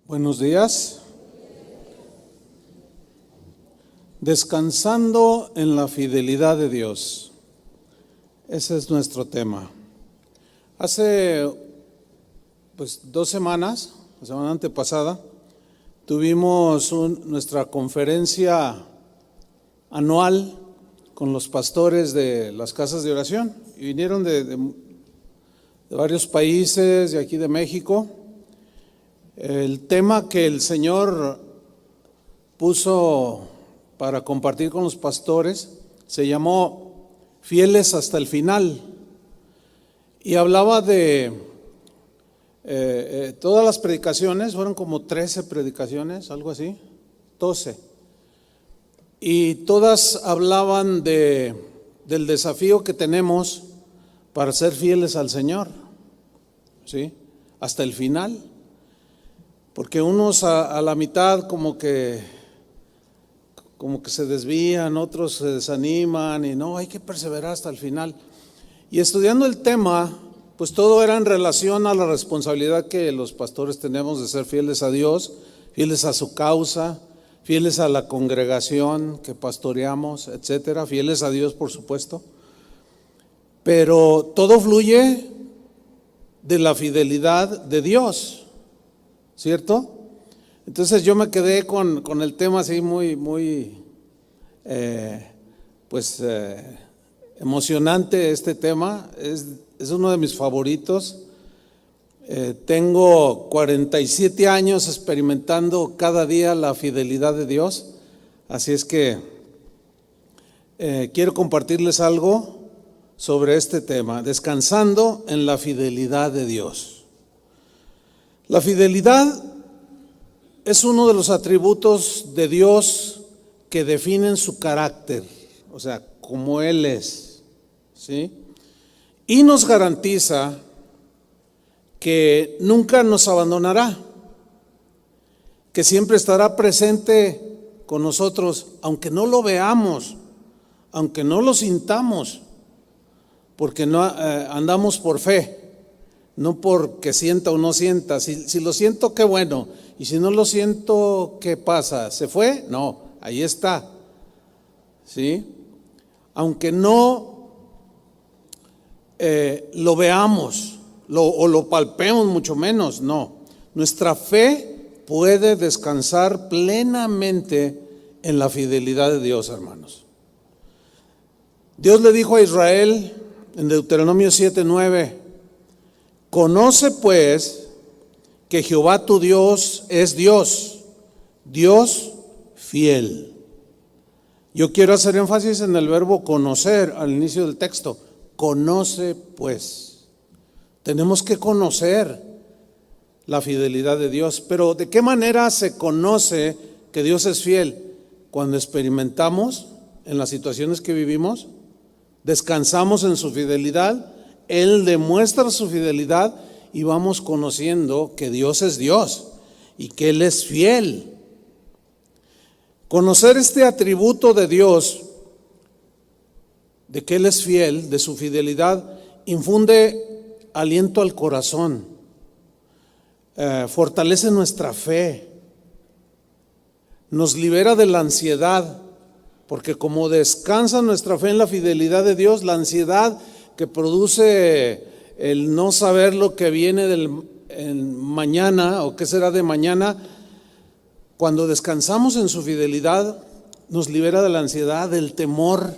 Buenos días. Descansando en la fidelidad de Dios. Ese es nuestro tema. Hace 2 semanas, la semana antepasada, tuvimos nuestra conferencia anual con los pastores de las casas de oración. Y vinieron de varios países, de aquí de México. El tema que el Señor puso para compartir con los pastores se llamó Fieles hasta el final, y hablaba de todas las predicaciones, fueron como 13 predicaciones, algo así, 12, y todas hablaban del desafío que tenemos para ser fieles al Señor, ¿sí? Hasta el final. Porque unos a la mitad como que se desvían, otros se desaniman y no, hay que perseverar hasta el final. Y estudiando el tema, pues todo era en relación a la responsabilidad que los pastores tenemos de ser fieles a Dios, fieles a su causa, fieles a la congregación que pastoreamos, etcétera, fieles a Dios, por supuesto. Pero todo fluye de la fidelidad de Dios, ¿cierto? Entonces yo me quedé con el tema así muy emocionante. Este tema es uno de mis favoritos. Tengo 47 años experimentando cada día la fidelidad de Dios, así es que quiero compartirles algo sobre este tema, descansando en la fidelidad de Dios. La fidelidad es uno de los atributos de Dios que definen su carácter, o sea, como Él es, ¿sí? Y nos garantiza que nunca nos abandonará, que siempre estará presente con nosotros, aunque no lo veamos, aunque no lo sintamos, porque no andamos por fe. No porque sienta o no sienta, si lo siento, qué bueno, y si no lo siento, ¿qué pasa? ¿Se fue? No, ahí está, ¿sí? Aunque no lo veamos o lo palpemos, mucho menos, no. Nuestra fe puede descansar plenamente en la fidelidad de Dios, hermanos. Dios le dijo a Israel en Deuteronomio 7:9, conoce pues que Jehová tu Dios es Dios, Dios fiel. Yo quiero hacer énfasis en el verbo conocer al inicio del texto. Conoce pues. Tenemos que conocer la fidelidad de Dios. Pero ¿de qué manera se conoce que Dios es fiel? Cuando experimentamos en las situaciones que vivimos, descansamos en su fidelidad. Él demuestra su fidelidad y vamos conociendo que Dios es Dios y que Él es fiel. Conocer este atributo de Dios, de que Él es fiel, de su fidelidad, infunde aliento al corazón, fortalece nuestra fe, nos libera de la ansiedad, porque como descansa nuestra fe en la fidelidad de Dios, la ansiedad que produce el no saber lo que viene el mañana o qué será de mañana, cuando descansamos en su fidelidad, nos libera de la ansiedad, del temor,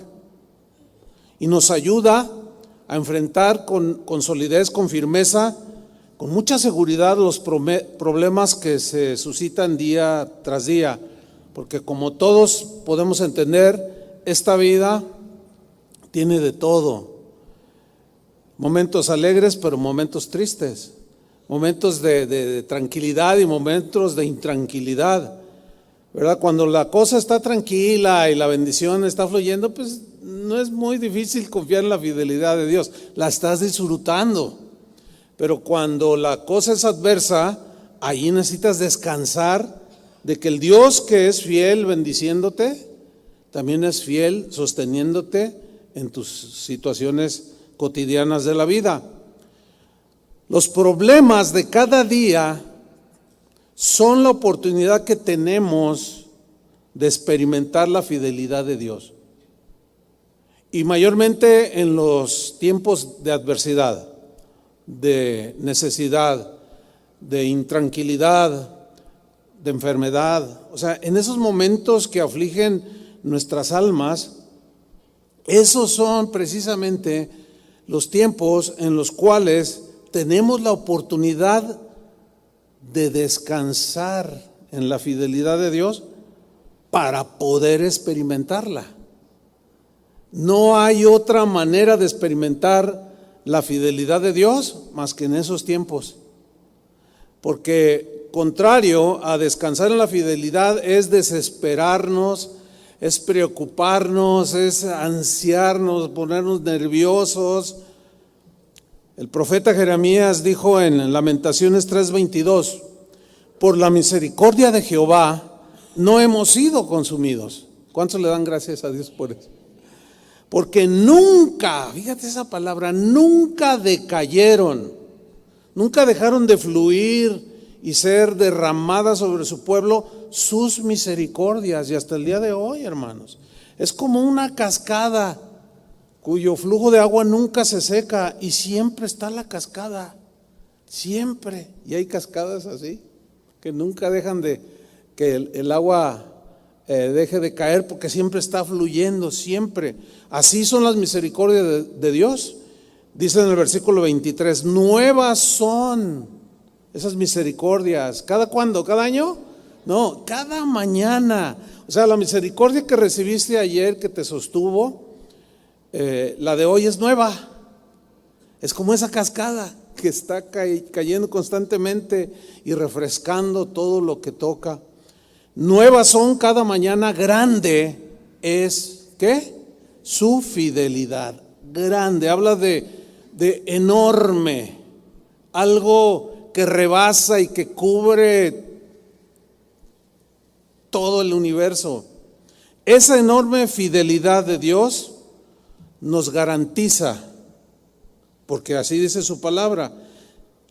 y nos ayuda a enfrentar con solidez, con firmeza, con mucha seguridad los problemas que se suscitan día tras día, porque como todos podemos entender, esta vida tiene de todo. Momentos alegres, pero momentos tristes, momentos de tranquilidad y momentos de intranquilidad, ¿verdad? Cuando la cosa está tranquila y la bendición está fluyendo, pues no es muy difícil confiar en la fidelidad de Dios, la estás disfrutando. Pero cuando la cosa es adversa, ahí necesitas descansar de que el Dios que es fiel bendiciéndote, también es fiel sosteniéndote en tus situaciones cotidianas de la vida. Los problemas de cada día son la oportunidad que tenemos de experimentar la fidelidad de Dios. Y mayormente en los tiempos de adversidad, de necesidad, de intranquilidad, de enfermedad. O sea, en esos momentos que afligen nuestras almas, esos son precisamente los tiempos en los cuales tenemos la oportunidad de descansar en la fidelidad de Dios para poder experimentarla. No hay otra manera de experimentar la fidelidad de Dios más que en esos tiempos. Porque contrario a descansar en la fidelidad es desesperarnos, es preocuparnos, es ansiarnos, ponernos nerviosos. El profeta Jeremías dijo en Lamentaciones 3:22: por la misericordia de Jehová no hemos sido consumidos. ¿Cuántos le dan gracias a Dios por eso? Porque nunca, fíjate esa palabra, nunca decayeron, nunca dejaron de fluir y ser derramadas sobre su pueblo sus misericordias. Y hasta el día de hoy, hermanos, es como una cascada cuyo flujo de agua nunca se seca y siempre está la cascada, siempre. Y hay cascadas así que nunca dejan de que el agua deje de caer, porque siempre está fluyendo, siempre. Así son las misericordias de Dios. Dice en el versículo 23: nuevas son esas misericordias. ¿Cada cuándo? ¿Cada año? No, cada mañana. O sea, la misericordia que recibiste ayer, que te sostuvo, la de hoy es nueva. Es como esa cascada que está cayendo constantemente y refrescando todo lo que toca. Nuevas son cada mañana, grande es, ¿qué? Su fidelidad. Grande, habla de enorme, algo que rebasa y que cubre todo el universo. Esa enorme fidelidad de Dios nos garantiza, porque así dice su palabra,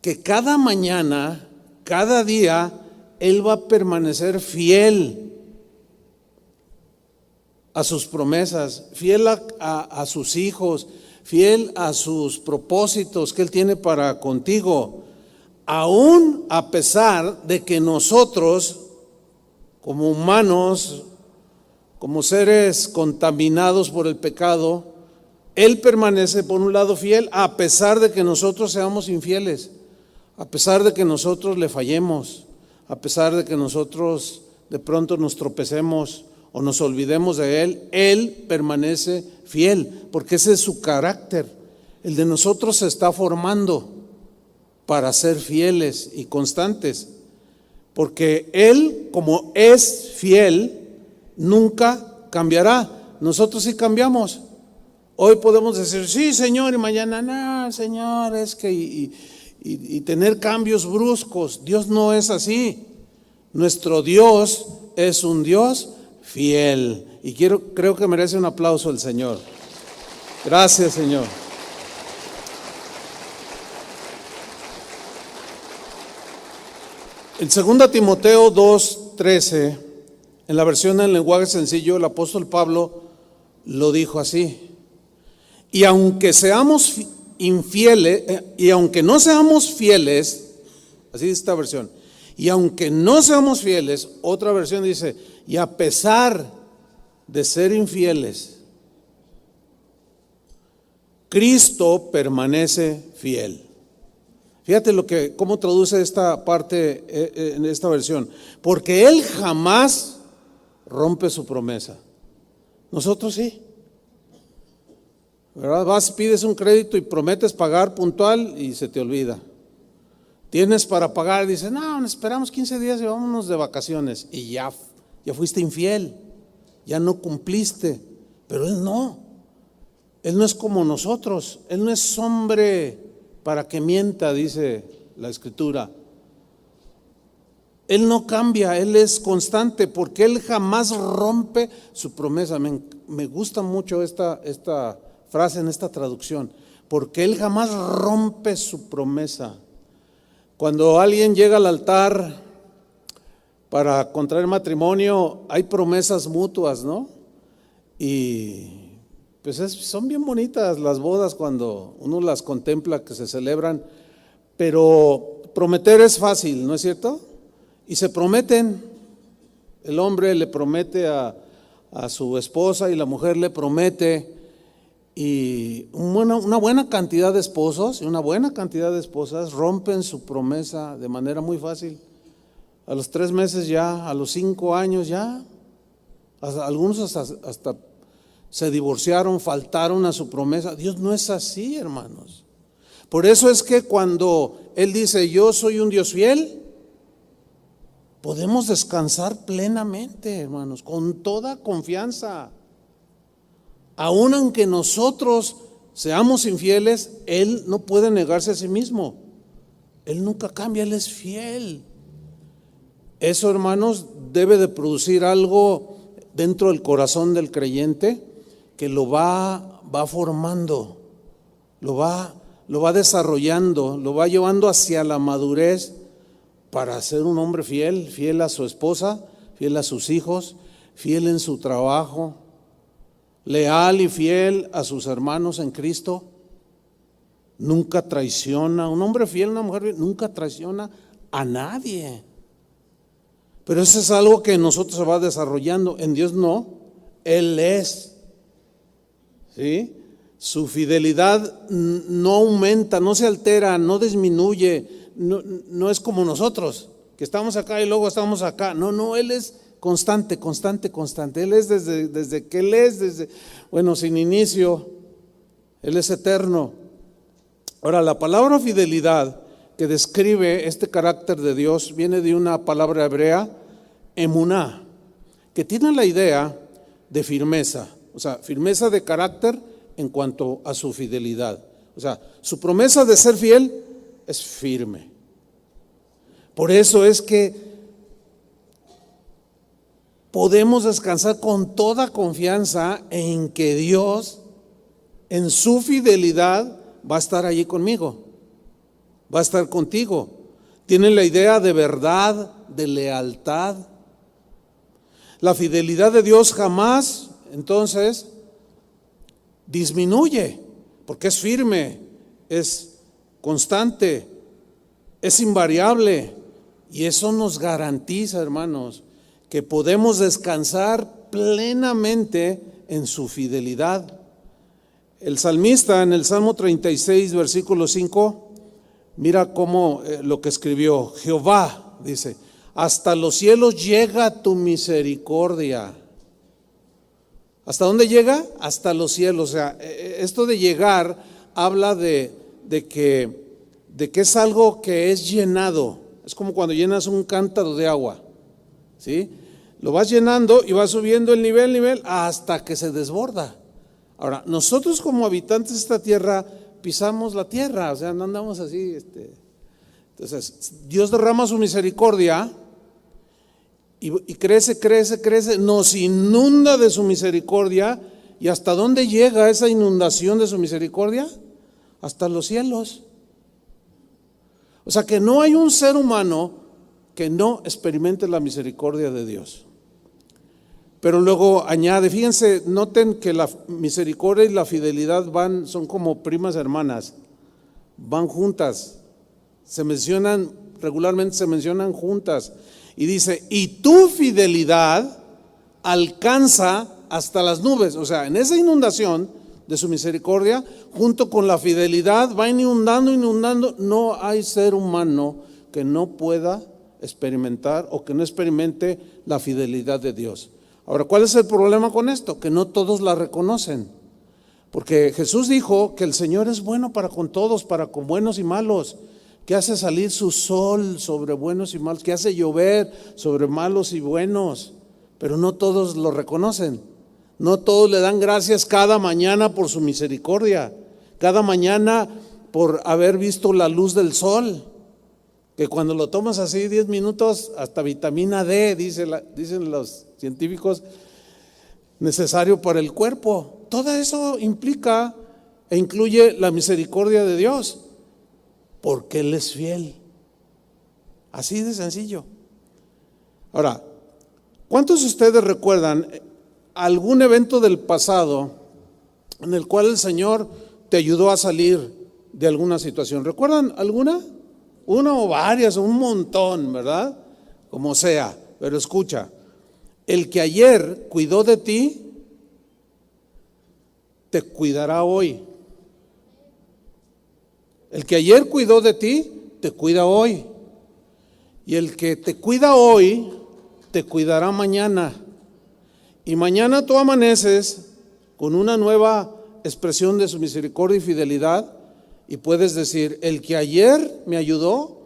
que cada mañana, cada día, Él va a permanecer fiel a sus promesas, fiel a sus hijos, fiel a sus propósitos que Él tiene para contigo, aún a pesar de que nosotros, como humanos, como seres contaminados por el pecado, Él permanece por un lado fiel a pesar de que nosotros seamos infieles, a pesar de que nosotros le fallemos, a pesar de que nosotros de pronto nos tropecemos o nos olvidemos de Él. Él permanece fiel, porque ese es su carácter. El de nosotros se está formando para ser fieles y constantes, porque Él, como es fiel, nunca cambiará. Nosotros sí cambiamos. Hoy podemos decir, sí, Señor, y mañana, no, Señor, es que... Y tener cambios bruscos. Dios no es así. Nuestro Dios es un Dios fiel. Y creo que merece un aplauso el Señor. Gracias, Señor. En 2 Timoteo 2:13, en la versión en lenguaje sencillo, el apóstol Pablo lo dijo así: y aunque seamos infieles, y aunque no seamos fieles, así dice esta versión, y aunque no seamos fieles, otra versión dice, y a pesar de ser infieles, Cristo permanece fiel. Fíjate cómo traduce esta parte en esta versión, porque Él jamás rompe su promesa. Nosotros sí. ¿Verdad? Vas, pides un crédito y prometes pagar puntual y se te olvida. Tienes para pagar y dices, no, esperamos 15 días y vámonos de vacaciones. Y ya fuiste infiel, ya no cumpliste. Pero Él no es como nosotros. Él no es hombre para que mienta, dice la Escritura. Él no cambia, Él es constante, porque Él jamás rompe su promesa. Me gusta mucho esta frase en esta traducción, porque Él jamás rompe su promesa. Cuando alguien llega al altar para contraer matrimonio hay promesas mutuas, ¿no? Y pues son bien bonitas las bodas cuando uno las contempla que se celebran, pero prometer es fácil, ¿no es cierto? Y se prometen, el hombre le promete a su esposa y la mujer le promete, y una buena cantidad de esposos y una buena cantidad de esposas rompen su promesa de manera muy fácil. A los 3 meses ya, a los 5 años ya, algunos hasta se divorciaron, faltaron a su promesa. Dios no es así, hermanos. Por eso es que cuando Él dice, yo soy un Dios fiel, podemos descansar plenamente, hermanos, con toda confianza. Aun aunque nosotros seamos infieles, Él no puede negarse a sí mismo. Él nunca cambia, Él es fiel. Eso, hermanos, debe de producir algo dentro del corazón del creyente que lo va formando, lo va desarrollando, lo va llevando hacia la madurez para ser un hombre fiel, fiel a su esposa, fiel a sus hijos, fiel en su trabajo, leal y fiel a sus hermanos en Cristo. Nunca traiciona, un hombre fiel, una mujer fiel, nunca traiciona a nadie. Pero eso es algo que en nosotros se va desarrollando, en Dios no, Él es. ¿Sí? Su fidelidad no aumenta, no se altera, no disminuye, no es como nosotros, que estamos acá y luego estamos acá. No, Él es constante. Él es desde que Él es, sin inicio, Él es eterno. Ahora, la palabra fidelidad que describe este carácter de Dios viene de una palabra hebrea, emuná, que tiene la idea de firmeza, o sea, firmeza de carácter en cuanto a su fidelidad. O sea, su promesa de ser fiel es firme. Por eso es que podemos descansar con toda confianza en que Dios, en su fidelidad, va a estar allí conmigo, va a estar contigo. Tiene la idea de verdad, de lealtad. La fidelidad de Dios jamás, entonces, disminuye, porque es firme, es constante, es invariable, y eso nos garantiza, hermanos, que podemos descansar plenamente en su fidelidad. El salmista en el Salmo 36, versículo 5, mira cómo lo que escribió. Jehová, dice, hasta los cielos llega tu misericordia. ¿Hasta dónde llega? Hasta los cielos. O sea, esto de llegar habla de que es algo que es llenado. Es como cuando llenas un cántaro de agua, ¿sí? Lo vas llenando y vas subiendo el nivel hasta que se desborda. Ahora, nosotros como habitantes de esta tierra pisamos la tierra, o sea, no andamos así. Entonces, Dios derrama su misericordia y crece, nos inunda de su misericordia. ¿Y hasta dónde llega esa inundación de su misericordia? Hasta los cielos. O sea que no hay un ser humano que no experimente la misericordia de Dios. Pero luego añade, fíjense, noten que la misericordia y la fidelidad son como primas hermanas, van juntas, regularmente se mencionan juntas. Y dice, y tu fidelidad alcanza hasta las nubes. O sea, en esa inundación de su misericordia, junto con la fidelidad, va inundando. No hay ser humano que no pueda experimentar o que no experimente la fidelidad de Dios. Ahora, ¿cuál es el problema con esto? Que no todos la reconocen. Porque Jesús dijo que el Señor es bueno para con todos, para con buenos y malos, que hace salir su sol sobre buenos y malos, que hace llover sobre malos y buenos, pero no todos lo reconocen. No todos le dan gracias cada mañana por su misericordia, cada mañana por haber visto la luz del sol, que cuando lo tomas así 10 minutos, hasta vitamina D, dicen los científicos, necesario para el cuerpo. Todo eso implica e incluye la misericordia de Dios, porque Él es fiel. Así de sencillo. Ahora, ¿cuántos de ustedes recuerdan algún evento del pasado en el cual el Señor te ayudó a salir de alguna situación? ¿Recuerdan alguna? Una o varias, o un montón, ¿verdad? Como sea, pero escucha, el que ayer cuidó de ti, te cuidará hoy. El que ayer cuidó de ti, te cuida hoy. Y el que te cuida hoy, te cuidará mañana. Y mañana tú amaneces con una nueva expresión de su misericordia y fidelidad, y puedes decir, el que ayer me ayudó,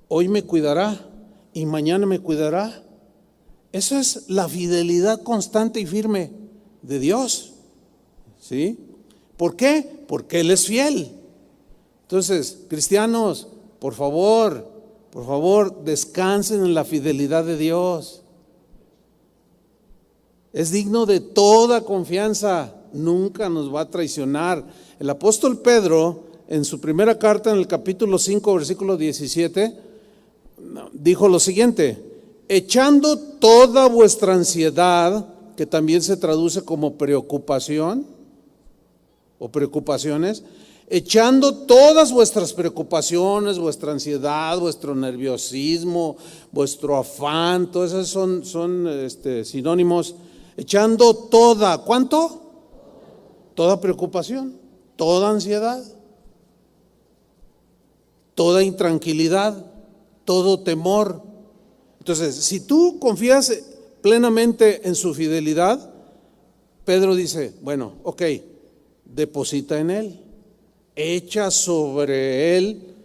hoy me cuidará y mañana me cuidará. Eso es la fidelidad constante y firme de Dios. ¿Sí? ¿Por qué? Porque Él es fiel. Entonces, cristianos, por favor, descansen en la fidelidad de Dios. Es digno de toda confianza, nunca nos va a traicionar. El apóstol Pedro, en su primera carta, en el capítulo 5, versículo 17, dijo lo siguiente: echando toda vuestra ansiedad, que también se traduce como preocupación o preocupaciones, echando todas vuestras preocupaciones, vuestra ansiedad, vuestro nerviosismo, vuestro afán, todos esos son sinónimos. Echando toda, ¿cuánto? Toda preocupación, toda ansiedad, toda intranquilidad, todo temor. Entonces, si tú confías plenamente en su fidelidad, Pedro dice, bueno, ok, deposita en Él, echa sobre Él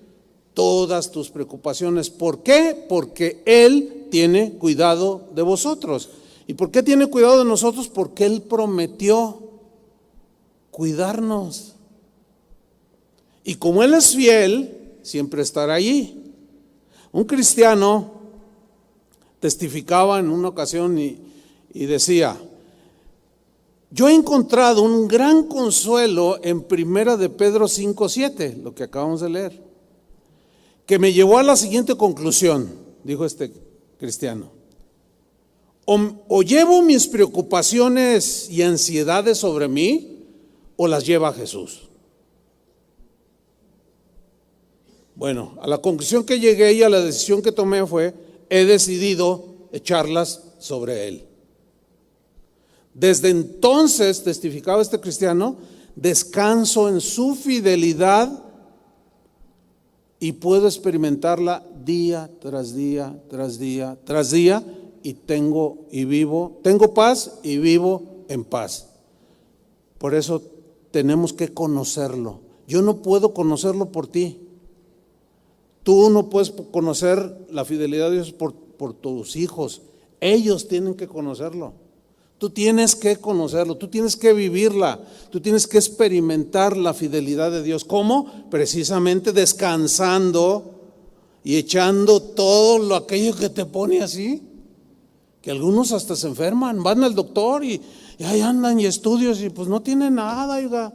todas tus preocupaciones. ¿Por qué? Porque Él tiene cuidado de vosotros. ¿Y por qué tiene cuidado de nosotros? Porque Él prometió cuidarnos. Y como Él es fiel, siempre estará allí. Un cristiano testificaba en una ocasión y decía, yo he encontrado un gran consuelo en Primera de Pedro 5:7, lo que acabamos de leer, que me llevó a la siguiente conclusión, dijo este cristiano: o llevo mis preocupaciones y ansiedades sobre mí, o las lleva Jesús. Bueno, a la conclusión que llegué y a la decisión que tomé fue, he decidido echarlas sobre Él. Desde entonces, testificaba este cristiano, descanso en su fidelidad y puedo experimentarla día tras día, tras día, tras día, y tengo paz y vivo en paz. Por eso tenemos que conocerlo. Yo no puedo conocerlo por ti. Tú no puedes conocer la fidelidad de Dios por tus hijos. Ellos tienen que conocerlo. Tú tienes que conocerlo, tú tienes que vivirla, tú tienes que experimentar la fidelidad de Dios. ¿Cómo? Precisamente descansando y echando todo aquello que te pone así. Que algunos hasta se enferman, van al doctor y ahí andan y estudios y pues no tienen nada, oiga.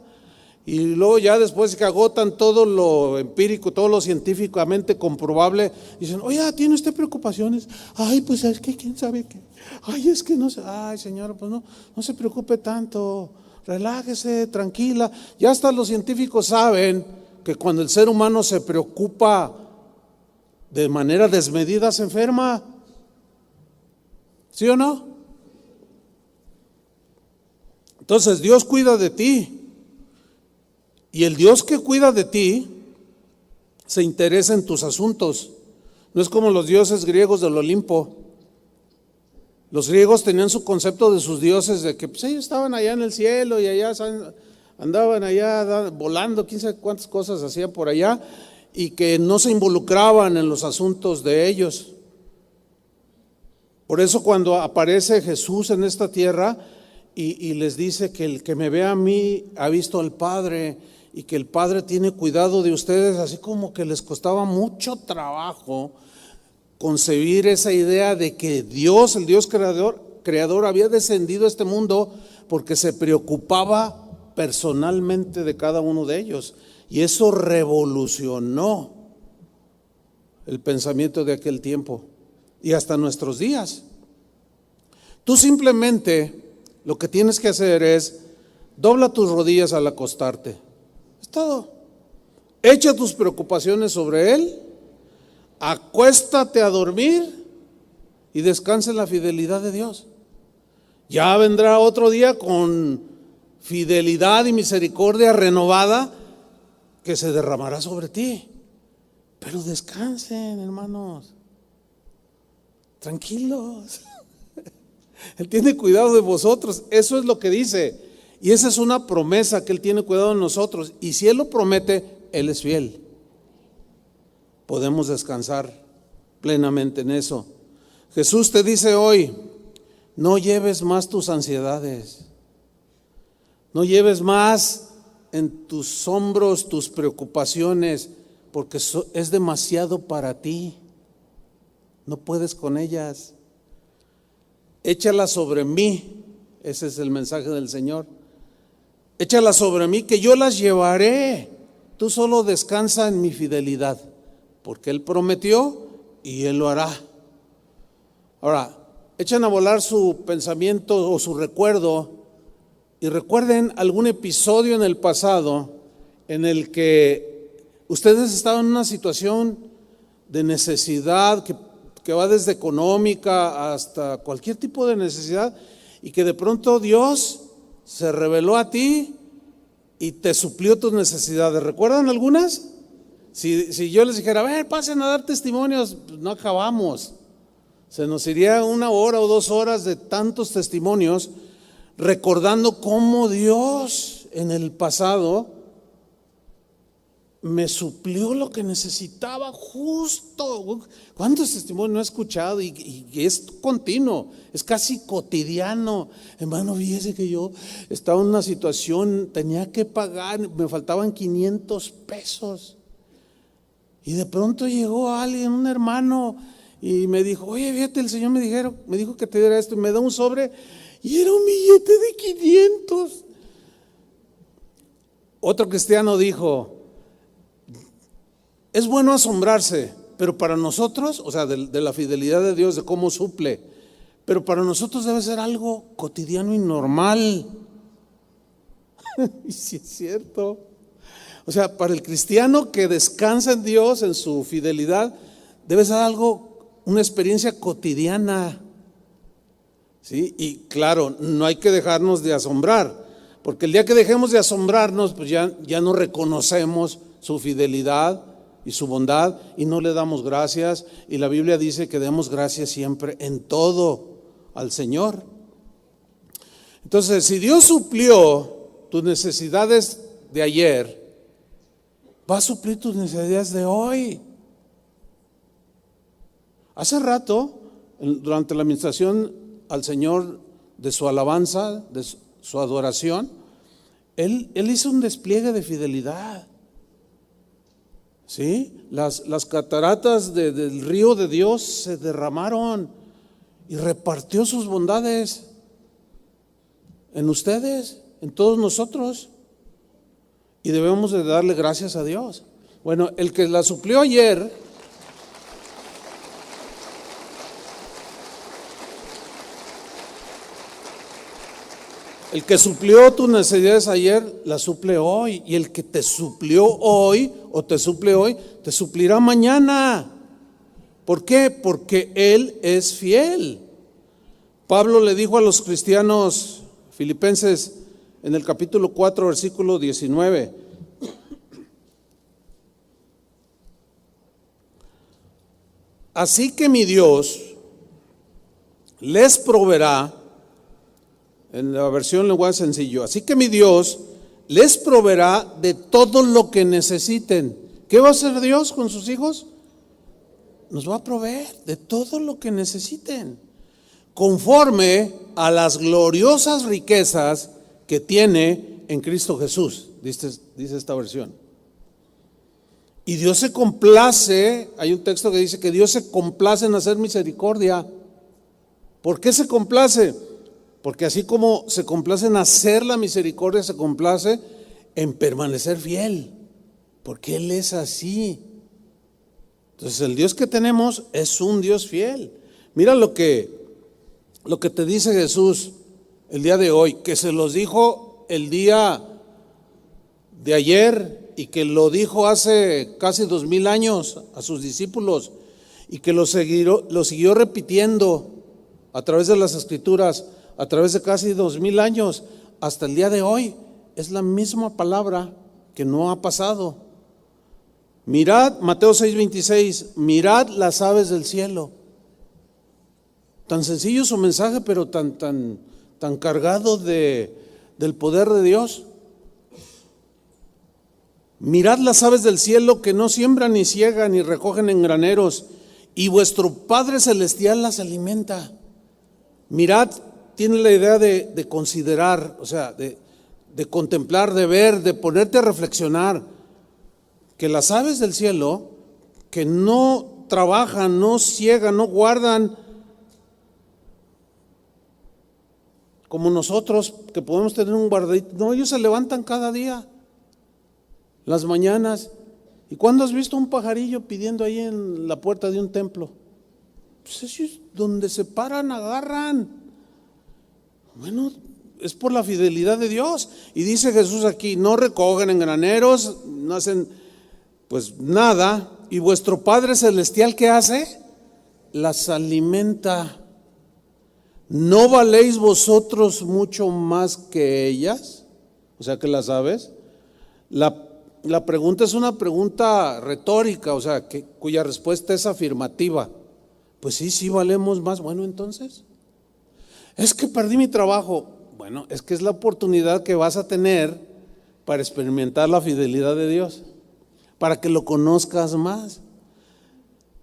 Y luego ya después que agotan todo lo empírico, todo lo científicamente comprobable, dicen, oye, ¿tiene usted preocupaciones? Ay, pues es que quién sabe qué. Ay, es que no sé. Ay, señora, pues no se preocupe tanto, relájese, tranquila. Ya hasta los científicos saben que cuando el ser humano se preocupa de manera desmedida se enferma. ¿Sí o no? Entonces Dios cuida de ti. Y el Dios que cuida de ti se interesa en tus asuntos. No es como los dioses griegos del Olimpo. Los griegos tenían su concepto de sus dioses, de que pues ellos estaban allá en el cielo y allá andaban allá volando, quién sabe cuántas cosas hacían por allá, y que no se involucraban en los asuntos de ellos. Por eso cuando aparece Jesús en esta tierra y les dice que el que me ve a mí ha visto al Padre, y que el Padre tiene cuidado de ustedes, así como que les costaba mucho trabajo concebir esa idea de que Dios, el Dios creador había descendido a este mundo porque se preocupaba personalmente de cada uno de ellos. Y eso revolucionó el pensamiento de aquel tiempo. y hasta nuestros días. Tú simplemente lo que tienes que hacer es dobla tus rodillas al acostarte. Es todo. Echa tus preocupaciones sobre Él, acuéstate a dormir y descansa en la fidelidad de Dios. Ya vendrá otro día con fidelidad y misericordia renovada que se derramará sobre ti. Pero descansen, hermanos, tranquilos. Él tiene cuidado de vosotros, eso es lo que dice. Y esa es una promesa, que Él tiene cuidado de nosotros. Y si Él lo promete, Él es fiel. Podemos descansar plenamente en eso. Jesús te dice hoy, no lleves más tus ansiedades. No lleves más en tus hombros tus preocupaciones, porque es demasiado para ti. No puedes con ellas. Échalas sobre mí. Ese es el mensaje del Señor. Échalas sobre mí, que yo las llevaré. Tú solo descansa en mi fidelidad, porque Él prometió y Él lo hará. Ahora, echan a volar su pensamiento o su recuerdo y recuerden algún episodio en el pasado en el que ustedes estaban en una situación de necesidad que va desde económica hasta cualquier tipo de necesidad, y que de pronto Dios se reveló a ti y te suplió tus necesidades. ¿Recuerdan algunas? Si yo les dijera, a ver, pasen a dar testimonios, pues no acabamos. Se nos iría 1 hora o 2 horas de tantos testimonios recordando cómo Dios en el pasado me suplió lo que necesitaba justo. ¿Cuántos testimonios no he escuchado? Y es continuo, es casi cotidiano. Hermano, fíjese que yo estaba en una situación, tenía que pagar, me faltaban 500 pesos. Y de pronto llegó alguien, un hermano, y me dijo, oye, fíjate, el Señor me dijo que te diera esto, y me da un sobre, y era un billete de 500. Otro cristiano dijo, es bueno asombrarse, pero para nosotros, o sea, de la fidelidad de Dios, de cómo suple, pero para nosotros debe ser algo cotidiano y normal. Y sí es cierto. O sea, para el cristiano que descansa en Dios, en su fidelidad, debe ser algo, una experiencia cotidiana. ¿Sí? Y claro, no hay que dejarnos de asombrar, porque el día que dejemos de asombrarnos, pues ya no reconocemos su fidelidad y su bondad y no le damos gracias. Y la Biblia dice que demos gracias siempre en todo al Señor. Entonces, si Dios suplió tus necesidades de ayer, va a suplir tus necesidades de hoy. Hace rato, durante la administración al Señor de su alabanza, de su adoración, Él hizo un despliegue de fidelidad. ¿Sí? Las cataratas del río de Dios se derramaron y repartió sus bondades en ustedes, en todos nosotros, y debemos de darle gracias a Dios. Bueno, el que la suplió ayer, el que suplió tus necesidades ayer, la suple hoy. Y el que te suplió hoy, o te suple hoy, te suplirá mañana. ¿Por qué? Porque Él es fiel. Pablo le dijo a los cristianos filipenses en el capítulo 4, versículo 19. Así que mi Dios les proveerá. En la versión lenguaje sencillo, así que mi Dios les proveerá de todo lo que necesiten. ¿Qué va a hacer Dios con sus hijos? Nos va a proveer de todo lo que necesiten, conforme a las gloriosas riquezas que tiene en Cristo Jesús, dice esta versión. Y Dios se complace, hay un texto que dice que Dios se complace en hacer misericordia. ¿Por qué se complace? Porque así como se complace en hacer la misericordia, se complace en permanecer fiel, porque Él es así. Entonces el Dios que tenemos es un Dios fiel. Mira lo que te dice Jesús el día de hoy, que se los dijo el día de ayer y que lo dijo hace casi 2000 años a sus discípulos y que lo siguió repitiendo a través de las Escrituras, a través de casi 2000 años, hasta el día de hoy. Es la misma palabra que no ha pasado. Mirad, Mateo 6:26, mirad las aves del cielo. Tan sencillo su mensaje, pero tan cargado del poder de Dios. Mirad las aves del cielo que no siembran ni ciegan ni recogen en graneros, y vuestro Padre Celestial las alimenta. Mirad, tiene la idea de considerar, o sea, de contemplar, de ver, de ponerte a reflexionar, que las aves del cielo, que no trabajan, no ciegan, no guardan, como nosotros que podemos tener un guardadito, no, ellos se levantan cada día, las mañanas. ¿Y cuándo has visto un pajarillo pidiendo ahí en la puerta de un templo? Pues ellos donde se paran agarran. Bueno, es por la fidelidad de Dios. Y dice Jesús aquí, no recogen en graneros, no hacen pues nada, y vuestro Padre Celestial, ¿qué hace? Las alimenta. ¿No valéis vosotros mucho más que ellas? O sea, que las aves. La pregunta es una pregunta retórica, o sea, cuya respuesta es afirmativa. Pues sí valemos más. Bueno, entonces, es que perdí mi trabajo. Bueno, es que es la oportunidad que vas a tener para experimentar la fidelidad de Dios, para que lo conozcas más.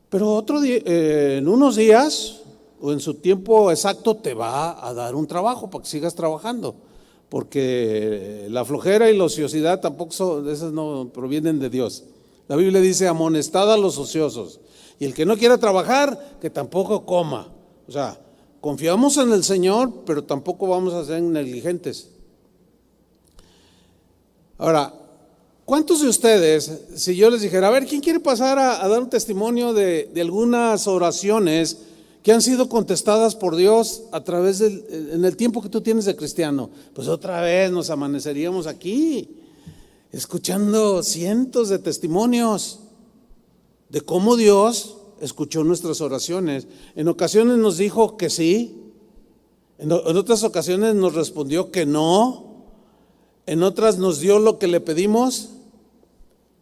Pero otro día, en unos días o en su tiempo exacto te va a dar un trabajo para que sigas trabajando, porque la flojera y la ociosidad tampoco esas no provienen de Dios. La Biblia dice, amonestad a los ociosos, y el que no quiera trabajar, que tampoco coma. O sea, confiamos en el Señor, pero tampoco vamos a ser negligentes. Ahora, ¿cuántos de ustedes, si yo les dijera, a ver, ¿quién quiere pasar a dar un testimonio de algunas oraciones que han sido contestadas por Dios a través en el tiempo que tú tienes de cristiano? Pues otra vez nos amaneceríamos aquí, escuchando cientos de testimonios de cómo Dios escuchó nuestras oraciones. En ocasiones nos dijo que sí, en otras ocasiones nos respondió que no, en otras nos dio lo que le pedimos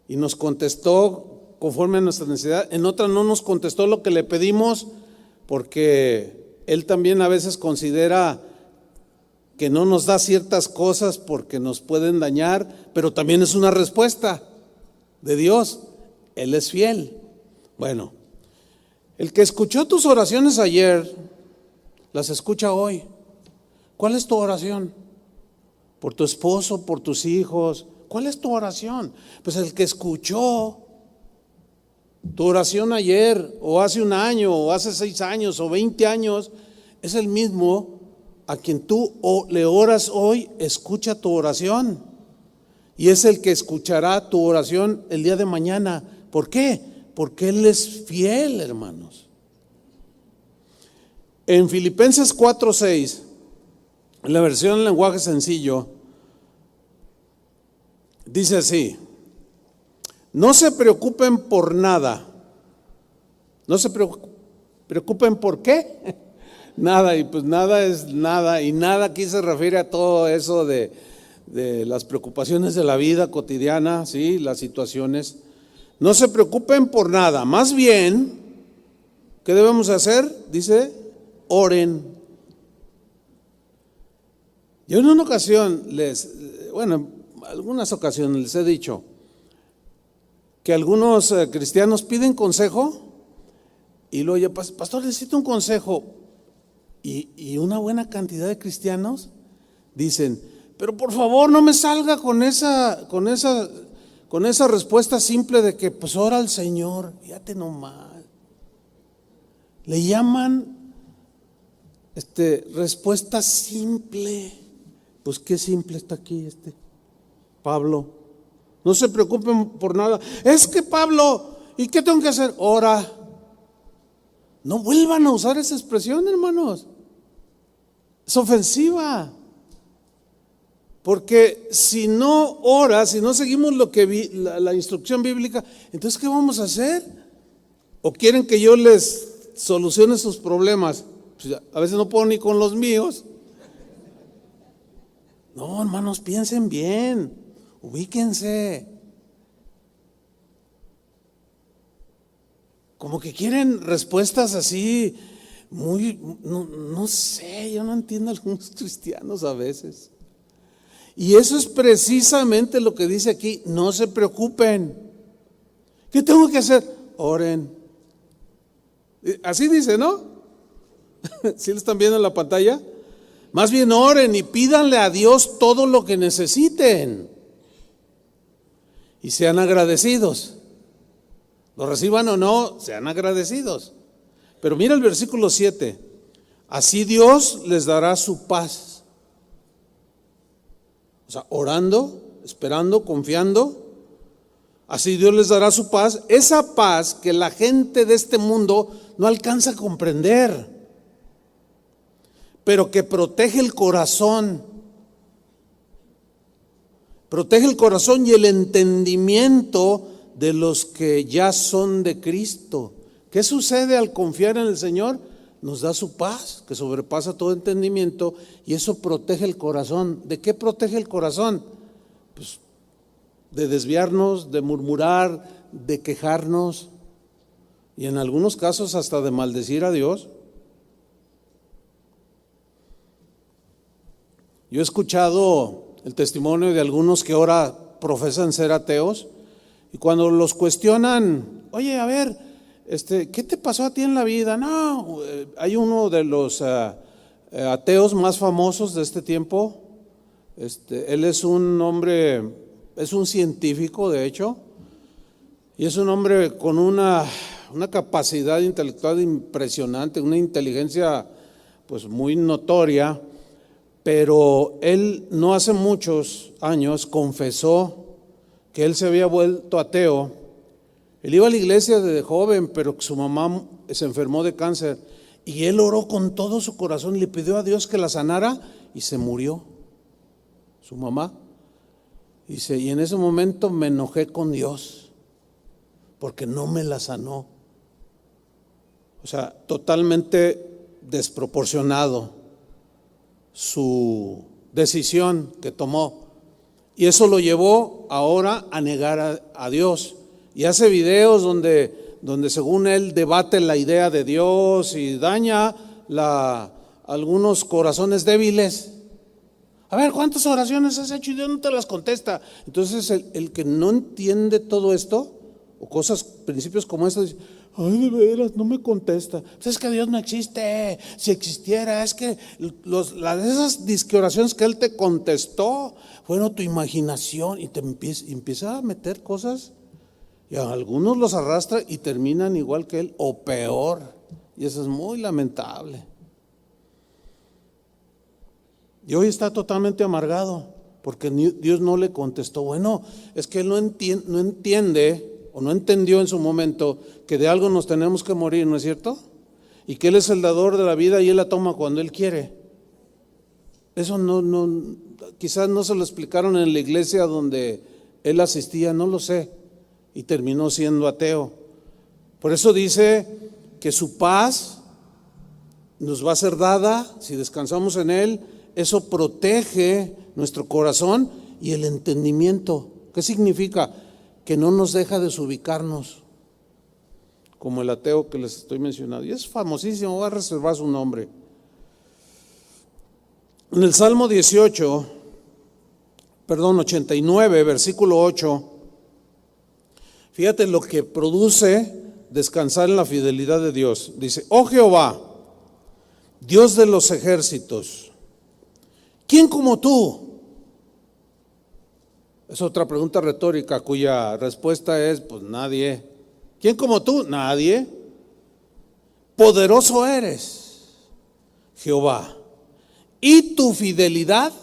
y nos contestó conforme a nuestra necesidad, en otras no nos contestó lo que le pedimos, porque Él también a veces considera que no nos da ciertas cosas porque nos pueden dañar, pero también es una respuesta de Dios. Él es fiel. Bueno, el que escuchó tus oraciones ayer, las escucha hoy. ¿Cuál es tu oración? ¿Por tu esposo, por tus hijos? ¿Cuál es tu oración? Pues el que escuchó tu oración ayer, o hace un año, o hace 6 años, o 20 años, es el mismo a quien tú le oras hoy, escucha tu oración. Y es el que escuchará tu oración el día de mañana. ¿Por qué? Porque Él es fiel, hermanos. En Filipenses 4:6, en la versión en lenguaje sencillo, dice así: no se preocupen por nada. No se preocupen por qué. Nada, y pues nada es nada, y nada aquí se refiere a todo eso de las preocupaciones de la vida cotidiana, ¿sí? Las situaciones. No se preocupen por nada, más bien, ¿qué debemos hacer? Dice, oren. Yo en una ocasión algunas ocasiones les he dicho que algunos cristianos piden consejo y luego ya, pastor, necesito un consejo. Y una buena cantidad de cristianos dicen, pero por favor no me salga con esa respuesta simple de que pues ora al Señor, fíjate nomás. Le llaman respuesta simple. Pues qué simple está aquí Pablo. No se preocupen por nada. Es que Pablo, ¿y qué tengo que hacer? Ora. No vuelvan a usar esa expresión, hermanos. Es ofensiva. Porque si no oras, si no seguimos lo que la instrucción bíblica, entonces ¿qué vamos a hacer? ¿O quieren que yo les solucione sus problemas? Pues a veces no puedo ni con los míos. No, hermanos, piensen bien, ubíquense. Como que quieren respuestas así, no sé, yo no entiendo a algunos cristianos a veces. Y eso es precisamente lo que dice aquí, no se preocupen. ¿Qué tengo que hacer? Oren. Así dice, ¿no? ¿Sí lo están viendo en la pantalla? Más bien oren y pídanle a Dios todo lo que necesiten. Y sean agradecidos. Lo reciban o no, sean agradecidos. Pero mira el versículo 7. Así Dios les dará su paz. O sea, orando, esperando, confiando. Así Dios les dará su paz. Esa paz que la gente de este mundo no alcanza a comprender, pero que protege el corazón. Protege el corazón y el entendimiento de los que ya son de Cristo. ¿Qué sucede al confiar en el Señor? Nos da su paz, que sobrepasa todo entendimiento, y eso protege el corazón. ¿De qué protege el corazón? Pues de desviarnos, de murmurar, de quejarnos, y en algunos casos hasta de maldecir a Dios. Yo he escuchado el testimonio de algunos que ahora profesan ser ateos, y cuando los cuestionan, oye, a ver, ¿qué te pasó a ti en la vida? No, hay uno de los ateos más famosos de este tiempo. Él es un hombre, es un científico de hecho, y es un hombre con una capacidad intelectual impresionante, una inteligencia pues muy notoria, pero él no hace muchos años confesó que él se había vuelto ateo. Él iba a la iglesia desde joven, pero su mamá se enfermó de cáncer y él oró con todo su corazón y le pidió a Dios que la sanara y se murió su mamá. Dice, y en ese momento me enojé con Dios porque no me la sanó. O sea, totalmente desproporcionado su decisión que tomó. Y eso lo llevó ahora a negar a Dios. Y hace videos donde según él debate la idea de Dios y daña algunos corazones débiles. A ver, ¿cuántas oraciones has hecho y Dios no te las contesta? Entonces el que no entiende todo esto, o cosas, principios como estos, dice, ay, de veras, no me contesta. Pues es que Dios no existe. Si existiera, es que esas disque oraciones que Él te contestó fueron tu imaginación, y te empieza a meter cosas, y a algunos los arrastra y terminan igual que él o peor, y eso es muy lamentable. Y hoy está totalmente amargado porque Dios no le contestó. Bueno, es que él no entiende o no entendió en su momento que de algo nos tenemos que morir, ¿no es cierto? Y que Él es el dador de la vida y Él la toma cuando Él quiere. Eso quizás no se lo explicaron en la iglesia donde él asistía, no lo sé, y terminó siendo ateo. Por eso dice que su paz nos va a ser dada si descansamos en Él. Eso protege nuestro corazón y el entendimiento. ¿Qué significa? Que no nos deja desubicarnos, como el ateo que les estoy mencionando. Y es famosísimo, voy a reservar su nombre. En el Salmo 89, versículo 8, fíjate lo que produce descansar en la fidelidad de Dios. Dice, oh Jehová, Dios de los ejércitos, ¿quién como tú? Es otra pregunta retórica cuya respuesta es, pues nadie. ¿Quién como tú? Nadie. Poderoso eres, Jehová. ¿Y tu fidelidad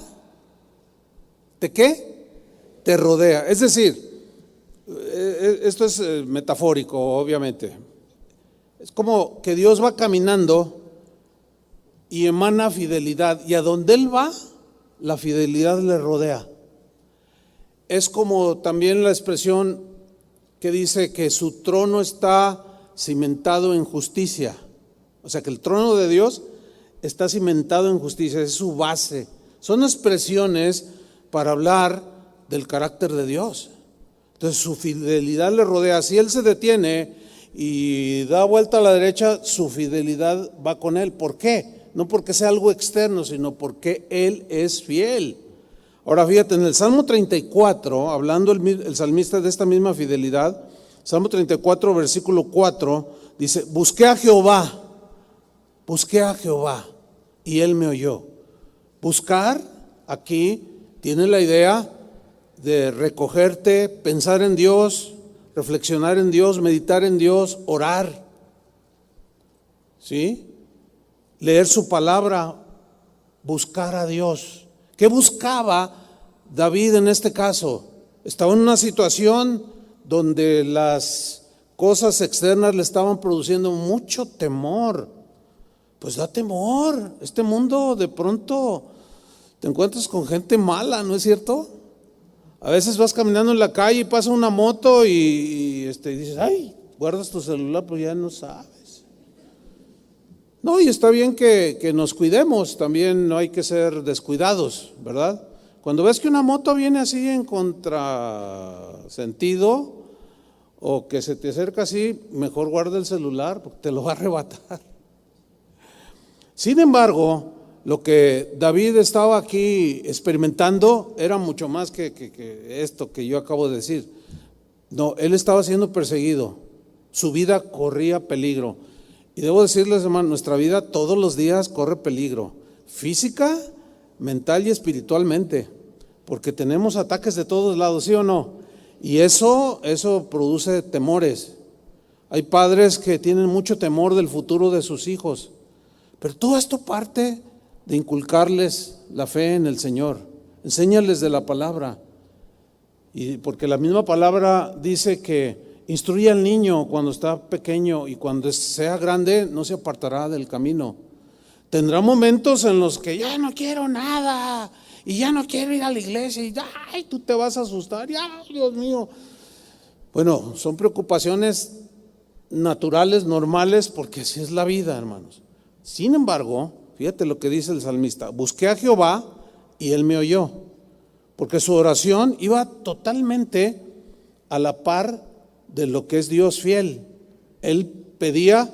de qué? Te rodea. Es decir, esto es metafórico, obviamente. Es como que Dios va caminando y emana fidelidad, y a donde Él va, la fidelidad le rodea. Es como también la expresión que dice que su trono está cimentado en justicia. O sea que el trono de Dios está cimentado en justicia, es su base. Son expresiones para hablar del carácter de Dios. Entonces su fidelidad le rodea. Si Él se detiene y da vuelta a la derecha, su fidelidad va con Él. ¿Por qué? No porque sea algo externo, sino porque Él es fiel. Ahora fíjate, en el Salmo 34, hablando el salmista de esta misma fidelidad, Salmo 34, versículo 4, dice: busqué a Jehová, y Él me oyó. Buscar, aquí tiene la idea de recogerte, pensar en Dios, reflexionar en Dios, meditar en Dios, orar, ¿sí? Leer su palabra, buscar a Dios. ¿Qué buscaba David en este caso? Estaba en una situación donde las cosas externas le estaban produciendo mucho temor. Pues da temor. Este mundo de pronto te encuentras con gente mala, ¿no es cierto? A veces vas caminando en la calle y pasa una moto y dices: ay, guardas tu celular, pero ya no sabes. No, y está bien que nos cuidemos, también no hay que ser descuidados, ¿verdad? Cuando ves que una moto viene así en contrasentido o que se te acerca así, mejor guarda el celular porque te lo va a arrebatar. Sin embargo, lo que David estaba aquí experimentando era mucho más que esto que yo acabo de decir. No, él estaba siendo perseguido, su vida corría peligro. Y debo decirles, hermano, nuestra vida todos los días corre peligro, física, mental y espiritualmente, porque tenemos ataques de todos lados, ¿sí o no? Y eso produce temores. Hay padres que tienen mucho temor del futuro de sus hijos, pero todo esto parte de inculcarles la fe en el Señor. Enséñales de la palabra, y porque la misma palabra dice que instruye al niño cuando está pequeño y cuando sea grande no se apartará del camino. Tendrá momentos en los que ya no quiero nada y ya no quiero ir a la iglesia y ay, tú te vas a asustar, ya, Dios mío. Bueno, son preocupaciones naturales, normales, porque así es la vida, hermanos. Sin embargo, fíjate lo que dice el salmista: busqué a Jehová y Él me oyó, porque su oración iba totalmente a la par de lo que es Dios fiel. Él pedía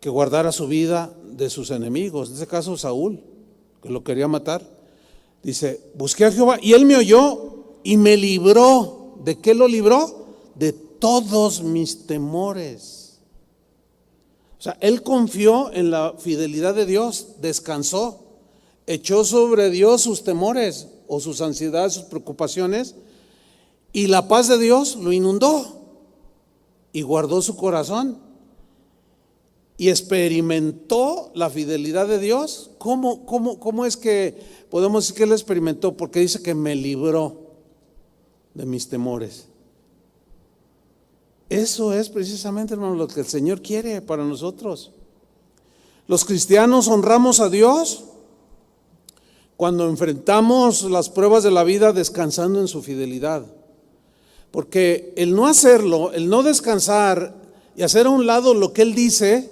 que guardara su vida de sus enemigos, en este caso Saúl, que lo quería matar. Dice: busqué a Jehová y Él me oyó y me libró. ¿De qué lo libró? De todos mis temores. O sea, él confió en la fidelidad de Dios, descansó, echó sobre Dios sus temores o sus ansiedades, sus preocupaciones, y la paz de Dios lo inundó y guardó su corazón y experimentó la fidelidad de Dios. ¿Cómo es que podemos decir que él experimentó? Porque dice que me libró de mis temores. Eso es precisamente, hermano, lo que el Señor quiere para nosotros. Los cristianos honramos a Dios cuando enfrentamos las pruebas de la vida descansando en su fidelidad. Porque el no hacerlo, el no descansar y hacer a un lado lo que Él dice,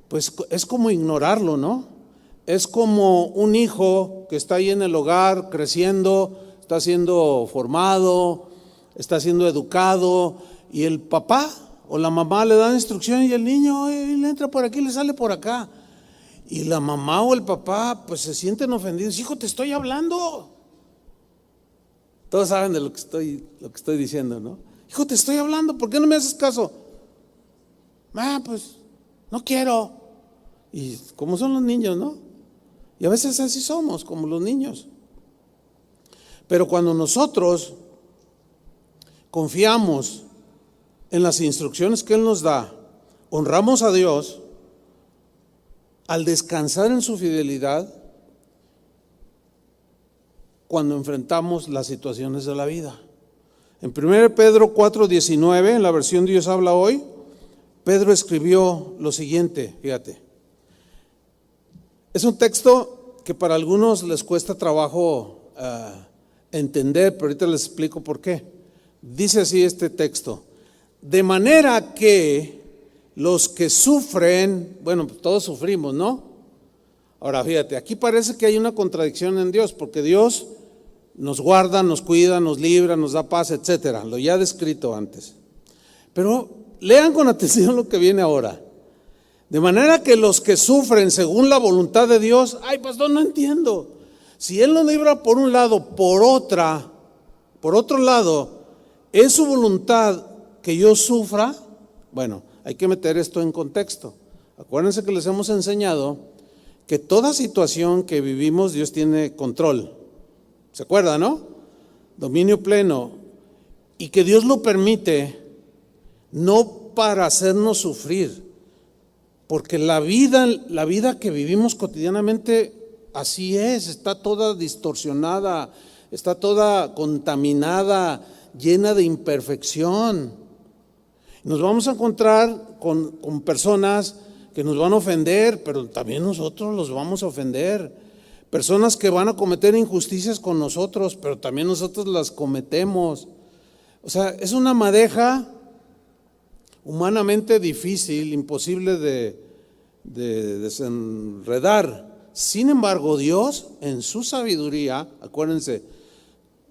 pues es como ignorarlo, ¿no? Es como un hijo que está ahí en el hogar creciendo, está siendo formado, está siendo educado, y el papá o la mamá le dan instrucción y el niño le entra por aquí, le sale por acá. Y la mamá o el papá pues se sienten ofendidos. Hijo, te estoy hablando. Todos saben de lo que estoy diciendo, ¿no? Hijo, te estoy hablando, ¿por qué no me haces caso? Pues no quiero. Y como son los niños, ¿no? Y a veces así somos, como los niños. Pero cuando nosotros confiamos en las instrucciones que Él nos da, honramos a Dios, al descansar en su fidelidad, cuando enfrentamos las situaciones de la vida. En 1 Pedro 4:19, en la versión Dios habla hoy, Pedro escribió lo siguiente, fíjate. Es un texto que para algunos les cuesta trabajo entender, pero ahorita les explico por qué. Dice así este texto: de manera que los que sufren, bueno, pues todos sufrimos, ¿no? Ahora fíjate, aquí parece que hay una contradicción en Dios, porque Dios nos guarda, nos cuida, nos libra, nos da paz, etcétera, lo ya descrito antes. Pero lean con atención lo que viene ahora. De manera que los que sufren según la voluntad de Dios, ay, pastor, no entiendo. Si Él nos libra por un lado, por otro lado, ¿es su voluntad que yo sufra? Bueno, hay que meter esto en contexto. Acuérdense que les hemos enseñado que toda situación que vivimos Dios tiene control. ¿Se acuerdan, no? Dominio pleno. Y que Dios lo permite no para hacernos sufrir, porque la vida que vivimos cotidianamente así es, está toda distorsionada, está toda contaminada, llena de imperfección. Nos vamos a encontrar con personas que nos van a ofender, pero también nosotros los vamos a ofender. Personas que van a cometer injusticias con nosotros, pero también nosotros las cometemos. O sea, es una madeja humanamente difícil, imposible de desenredar. Sin embargo, Dios en su sabiduría, acuérdense,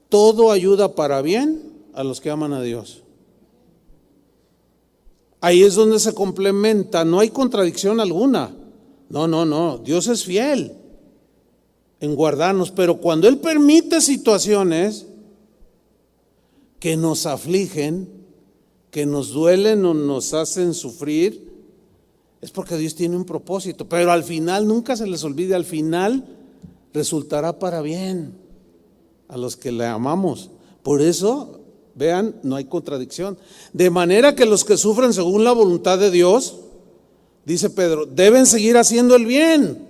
todo ayuda para bien a los que aman a Dios. Ahí es donde se complementa, no hay contradicción alguna. No, Dios es fiel en guardarnos, pero cuando Él permite situaciones que nos afligen, que nos duelen o nos hacen sufrir, es porque Dios tiene un propósito, pero al final, nunca se les olvide, al final resultará para bien a los que le amamos. Por eso, vean, no hay contradicción. De manera que los que sufren según la voluntad de Dios, dice Pedro, deben seguir haciendo el bien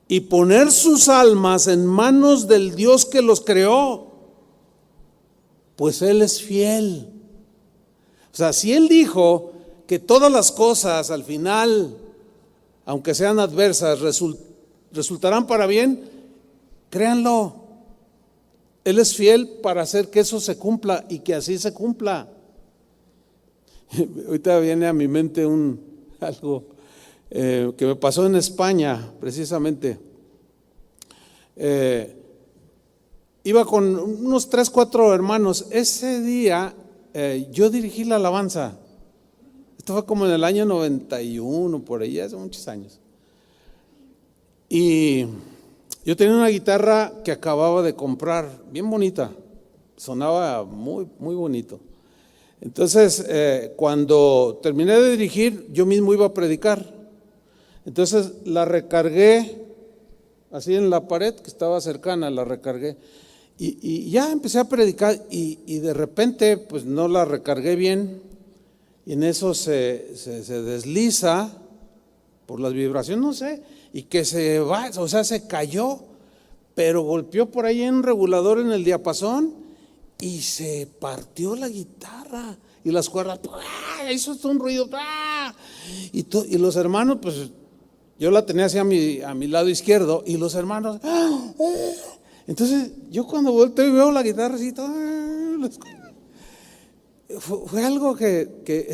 y poner sus almas en manos del Dios que los creó, pues Él es fiel. O sea, si Él dijo que todas las cosas al final, aunque sean adversas, resultarán para bien, créanlo. Él es fiel para hacer que eso se cumpla y que así se cumpla. Ahorita viene a mi mente algo que me pasó en España, precisamente. Iba con unos 3, 4 hermanos. Ese día yo dirigí la alabanza. Esto fue como en el año 91, por ahí, hace muchos años. Y yo tenía una guitarra que acababa de comprar, bien bonita, sonaba muy, muy bonito. Entonces, cuando terminé de dirigir, yo mismo iba a predicar. Entonces la recargué así en la pared que estaba cercana, la recargué. Y ya empecé a predicar y de repente pues no la recargué bien y en eso se desliza por las vibraciones, no sé, y que se va, o sea, se cayó, pero golpeó por ahí en un regulador en el diapasón y se partió la guitarra y las cuerdas, hizo un ruido, y los hermanos, pues yo la tenía así a mi lado izquierdo y los hermanos, entonces yo cuando volteo y veo la guitarra así, fue algo que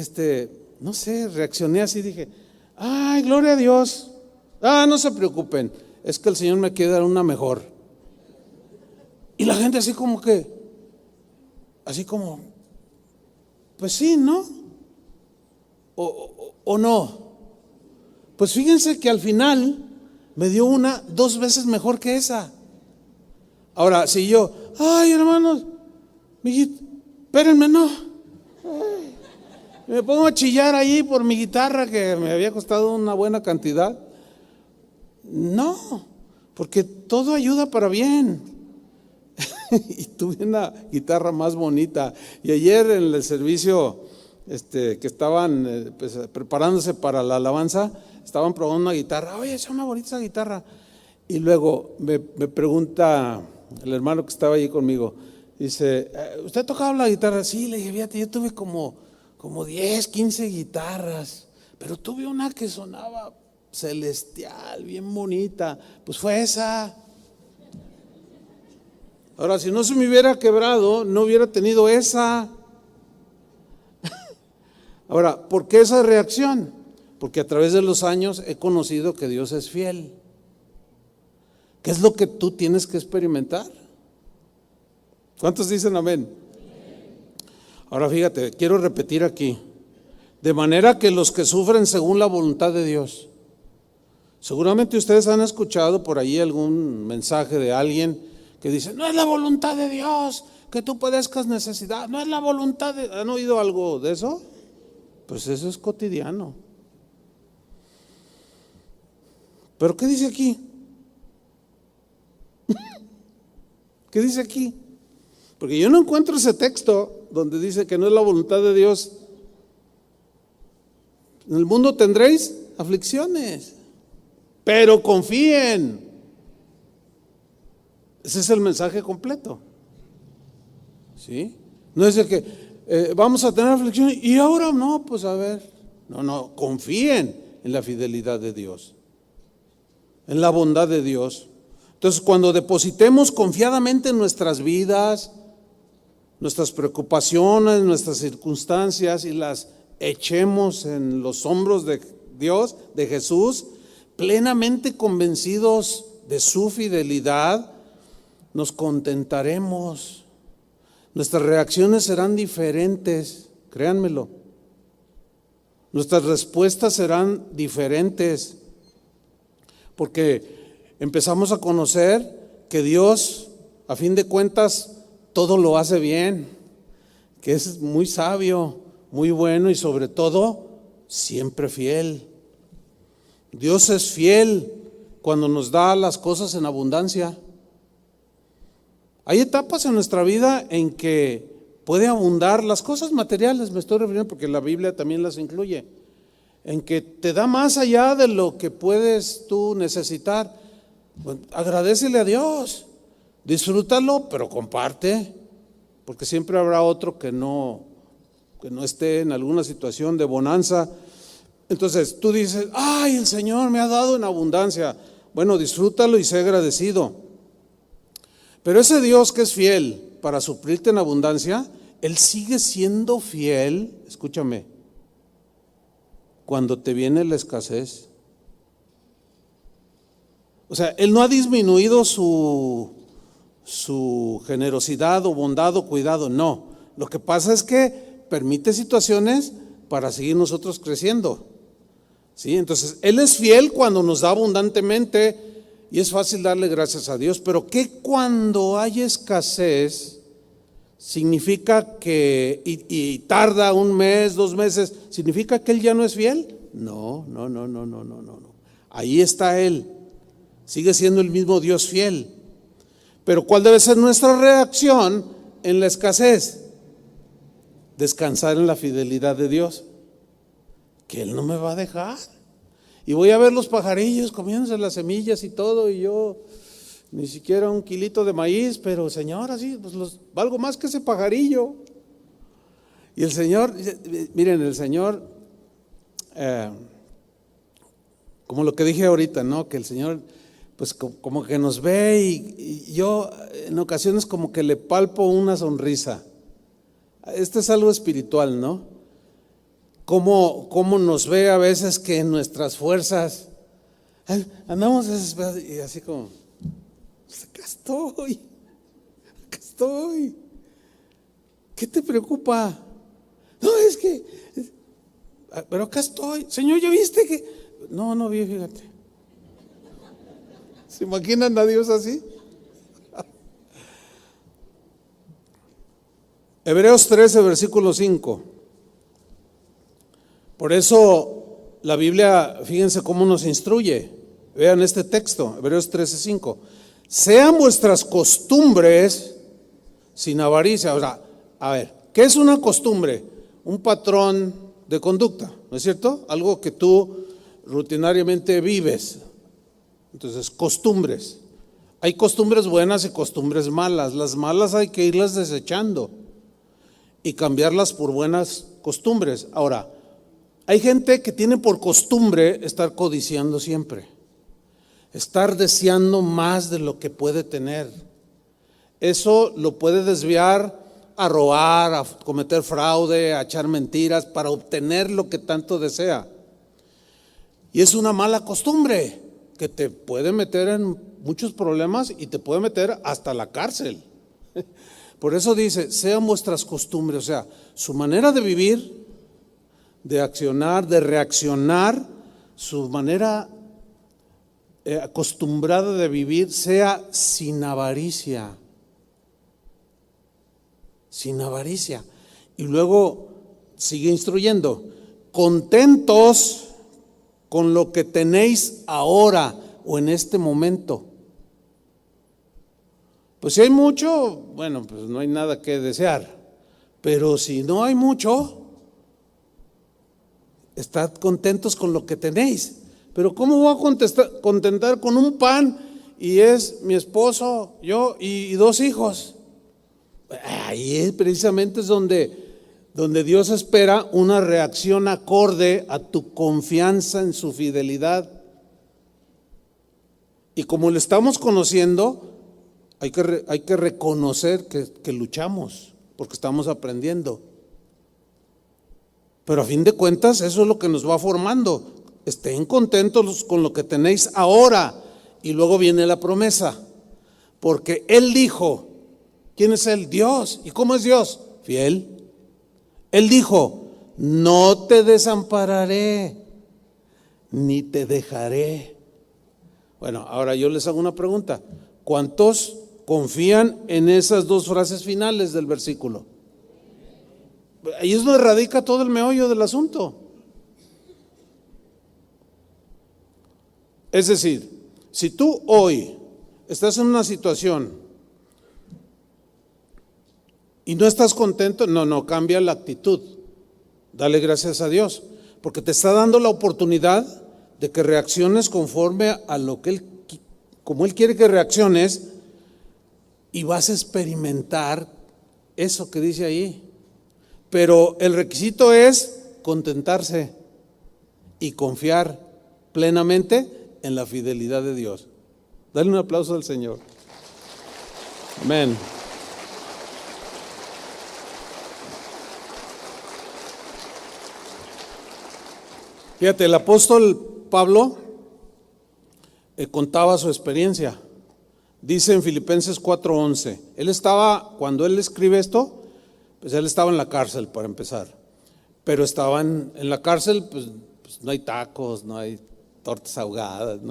no sé, reaccioné así, dije, ay, gloria a Dios, no se preocupen, es que el Señor me quiere dar una mejor. Y la gente así como, pues sí, ¿no? O no. Pues fíjense que al final me dio una 2 veces mejor que esa. Ahora, si yo, ay, hermanos, mijito, espérenme, no. Me pongo a chillar ahí por mi guitarra que me había costado una buena cantidad. No, porque todo ayuda para bien. Y tuve una guitarra más bonita. Y ayer en el servicio que estaban pues, preparándose para la alabanza, estaban probando una guitarra. Oye, es una bonita esa guitarra. Y luego me pregunta el hermano que estaba allí conmigo, dice, ¿usted tocaba la guitarra? Sí, le dije, fíjate, yo tuve como como 10, 15 guitarras, pero tuve una que sonaba celestial, bien bonita, pues fue esa. Ahora, si no se me hubiera quebrado, no hubiera tenido esa. Ahora, ¿por qué esa reacción? Porque a través de los años he conocido que Dios es fiel. ¿Qué es lo que tú tienes que experimentar? ¿Cuántos dicen amén? Ahora fíjate, quiero repetir aquí. De manera que los que sufren según la voluntad de Dios. Seguramente ustedes han escuchado por ahí algún mensaje de alguien que dice, no es la voluntad de Dios que tú padezcas necesidad, no es la voluntad de... ¿Han oído algo de eso? Pues eso es cotidiano. ¿Pero qué dice aquí? ¿Qué dice aquí? Porque yo no encuentro ese texto donde dice que no es la voluntad de Dios. En el mundo tendréis aflicciones, pero confíen. Ese es el mensaje completo. ¿Sí? No es de que vamos a tener aflicciones y ahora no, pues a ver. No, confíen en la fidelidad de Dios, en la bondad de Dios. Entonces, cuando depositemos confiadamente en nuestras vidas, nuestras preocupaciones, nuestras circunstancias y las echemos en los hombros de Dios, de Jesús, plenamente convencidos de su fidelidad, nos contentaremos. Nuestras reacciones serán diferentes, créanmelo. Nuestras respuestas serán diferentes, porque empezamos a conocer que Dios, a fin de cuentas, todo lo hace bien, que es muy sabio, muy bueno y sobre todo, siempre fiel. Dios es fiel cuando nos da las cosas en abundancia. Hay etapas en nuestra vida en que puede abundar las cosas materiales, me estoy refiriendo porque la Biblia también las incluye, en que te da más allá de lo que puedes tú necesitar. Bueno, agradécele a Dios, disfrútalo, pero comparte, porque siempre habrá otro que no esté en alguna situación de bonanza. Entonces tú dices, ay, el Señor me ha dado en abundancia. Bueno, disfrútalo y sé agradecido. Pero ese Dios que es fiel para suplirte en abundancia, Él sigue siendo fiel, escúchame, cuando te viene la escasez. O sea, Él no ha disminuido su generosidad o bondad o cuidado, no. Lo que pasa es que permite situaciones para seguir nosotros creciendo. ¿Sí? Entonces, Él es fiel cuando nos da abundantemente. Y es fácil darle gracias a Dios, pero ¿qué cuando hay escasez? ¿Significa que, y tarda un mes, 2 meses, significa que Él ya no es fiel? No. Ahí está Él, sigue siendo el mismo Dios fiel. Pero ¿cuál debe ser nuestra reacción en la escasez? Descansar en la fidelidad de Dios, que Él no me va a dejar. Y voy a ver los pajarillos comiéndose las semillas y todo, y yo ni siquiera un kilito de maíz, pero Señor, así, pues valgo más que ese pajarillo. Y el Señor, miren, el Señor, como lo que dije ahorita, ¿no? Que el Señor, pues como que nos ve y yo en ocasiones como que le palpo una sonrisa. Esto es algo espiritual, ¿no? Cómo nos ve a veces que en nuestras fuerzas andamos desesperados y así como, pues acá estoy. ¿Qué te preocupa? No, es que, pero acá estoy. Señor, ¿ya viste que? No vi, fíjate. ¿Se imaginan a Dios así? Hebreos 13, versículo 5. Por eso la Biblia, fíjense cómo nos instruye. Vean este texto, Hebreos 13:5. Sean vuestras costumbres sin avaricia. Ahora, a ver, ¿qué es una costumbre? Un patrón de conducta, ¿no es cierto? Algo que tú rutinariamente vives. Entonces, costumbres. Hay costumbres buenas y costumbres malas. Las malas hay que irlas desechando. y cambiarlas por buenas costumbres. Ahora, hay gente que tiene por costumbre estar codiciando siempre, estar deseando más de lo que puede tener. Eso lo puede desviar a robar, a cometer fraude, a echar mentiras para obtener lo que tanto desea. Y es una mala costumbre que te puede meter en muchos problemas y te puede meter hasta la cárcel. Por eso dice, sean vuestras costumbres, o sea, su manera de vivir, de accionar, de reaccionar, su manera acostumbrada de vivir sea sin avaricia. Sin avaricia. Y luego sigue instruyendo, contentos con lo que tenéis ahora o en este momento. Pues si hay mucho, bueno, pues no hay nada que desear. Pero si no hay mucho, estad contentos con lo que tenéis. Pero ¿cómo voy a contentar con un pan y es mi esposo, yo y 2 hijos? Ahí precisamente es donde Dios espera una reacción acorde a tu confianza en su fidelidad. Y como lo estamos conociendo, hay que reconocer que luchamos, porque estamos aprendiendo. Pero a fin de cuentas, eso es lo que nos va formando. Estén contentos con lo que tenéis ahora. Y luego viene la promesa. Porque Él dijo, ¿quién es Él? Dios. ¿Y cómo es Dios? Fiel. Él dijo, no te desampararé, ni te dejaré. Bueno, ahora yo les hago una pregunta. ¿Cuántos confían en esas 2 frases finales del versículo? Ahí es donde radica todo el meollo del asunto. Es decir, si tú hoy estás en una situación y no estás contento, no, cambia la actitud. Dale gracias a Dios, porque te está dando la oportunidad de que reacciones conforme a lo que como Él quiere que reacciones, y vas a experimentar eso que dice ahí. Pero el requisito es contentarse y confiar plenamente en la fidelidad de Dios. Dale un aplauso al Señor. Amén. Fíjate, el apóstol Pablo contaba su experiencia. Dice en Filipenses 4:11, cuando él escribe esto, pues él estaba en la cárcel para empezar, pero estaba en la cárcel, pues no hay tacos, no hay tortas ahogadas,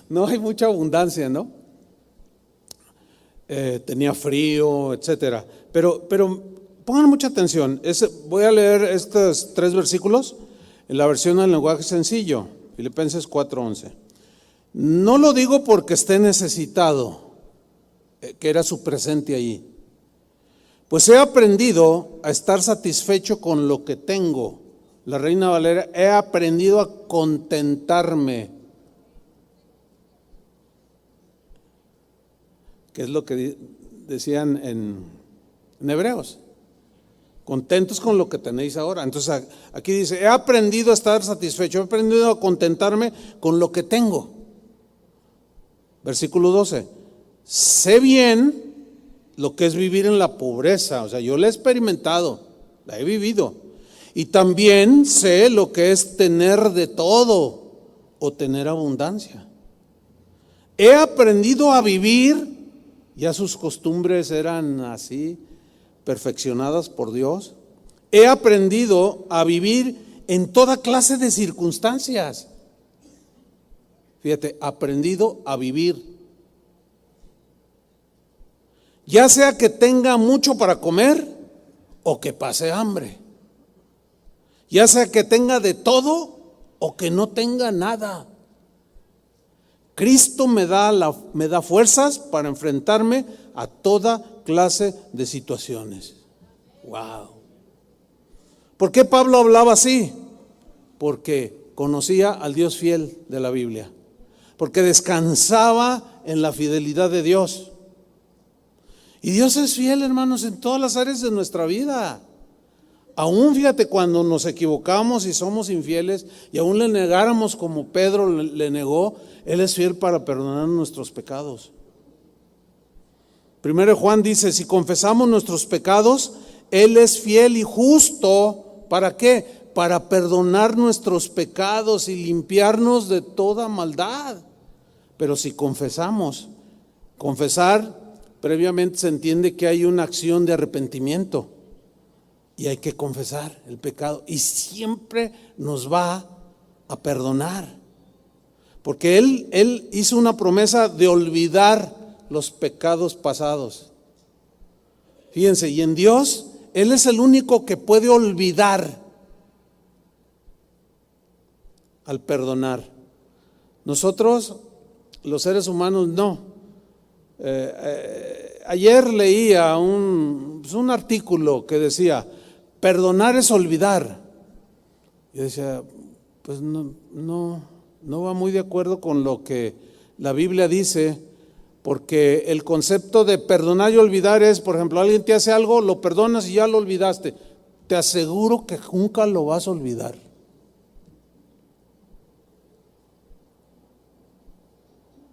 no hay mucha abundancia, ¿no? Tenía frío, etcétera. Pero pongan mucha atención, voy a leer estos 3 versículos en la versión del lenguaje sencillo, Filipenses 4:11. No lo digo porque esté necesitado, que era su presente allí, pues he aprendido a estar satisfecho con lo que tengo. La Reina Valera, he aprendido a contentarme. Que es lo que decían en Hebreos. Contentos con lo que tenéis ahora. Entonces aquí dice, he aprendido a estar satisfecho, he aprendido a contentarme con lo que tengo. Versículo 12. Sé bien lo que es vivir en la pobreza, o sea, yo la he experimentado, la he vivido. Y también sé lo que es tener de todo o tener abundancia. He aprendido a vivir, ya sus costumbres eran así, perfeccionadas por Dios. He aprendido a vivir en toda clase de circunstancias. Fíjate, aprendido a vivir. Ya sea que tenga mucho para comer o que pase hambre. Ya sea que tenga de todo o que no tenga nada. Cristo me da fuerzas para enfrentarme a toda clase de situaciones. Wow. ¿Por qué Pablo hablaba así? Porque conocía al Dios fiel de la Biblia. Porque descansaba en la fidelidad de Dios. Y Dios es fiel, hermanos, en todas las áreas de nuestra vida. Aún fíjate, cuando nos equivocamos y somos infieles y aún le negáramos como Pedro le negó, Él es fiel para perdonar nuestros pecados. Primero Juan dice, si confesamos nuestros pecados, Él es fiel y justo. ¿Para qué? Para perdonar nuestros pecados y limpiarnos de toda maldad. Pero si confesamos, confesar previamente se entiende que hay una acción de arrepentimiento. Y hay que confesar el pecado y siempre nos va a perdonar. Porque Él hizo una promesa de olvidar los pecados pasados. Fíjense, y en Dios, Él es el único que puede olvidar al perdonar. Nosotros, los seres humanos, no. Ayer leía un artículo que decía, perdonar es olvidar. Yo decía, pues no va muy de acuerdo con lo que la Biblia dice, porque el concepto de perdonar y olvidar es, por ejemplo, alguien te hace algo, lo perdonas y ya lo olvidaste. Te aseguro que nunca lo vas a olvidar.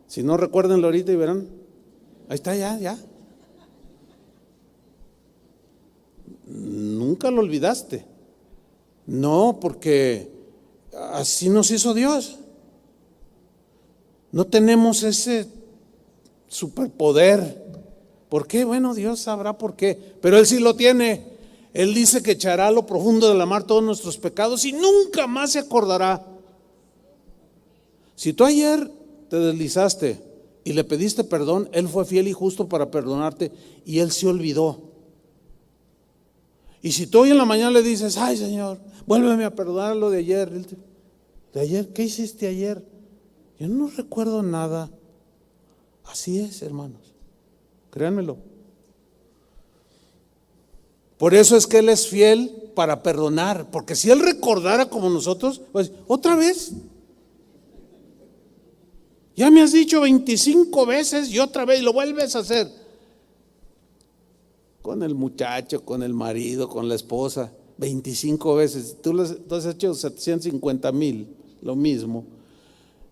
Si no, recuérdenlo ahorita y verán. Ahí está, ya. Nunca lo olvidaste. No, porque así nos hizo Dios. No tenemos ese superpoder. ¿Por qué? Bueno, Dios sabrá por qué, pero Él sí lo tiene. Él dice que echará a lo profundo de la mar todos nuestros pecados y nunca más se acordará. Si tú ayer te deslizaste y le pediste perdón, Él fue fiel y justo para perdonarte y Él se olvidó. Y si tú hoy en la mañana le dices, ay Señor, vuélveme a perdonar lo de ayer. ¿De ayer? ¿Qué hiciste ayer? Yo no recuerdo nada. Así es, hermanos, créanmelo. Por eso es que Él es fiel para perdonar, porque si Él recordara como nosotros, pues otra vez. Ya me has dicho 25 veces y otra vez lo vuelves a hacer. Con el muchacho, con el marido, con la esposa, 25 veces. Tú has hecho 750,000, lo mismo.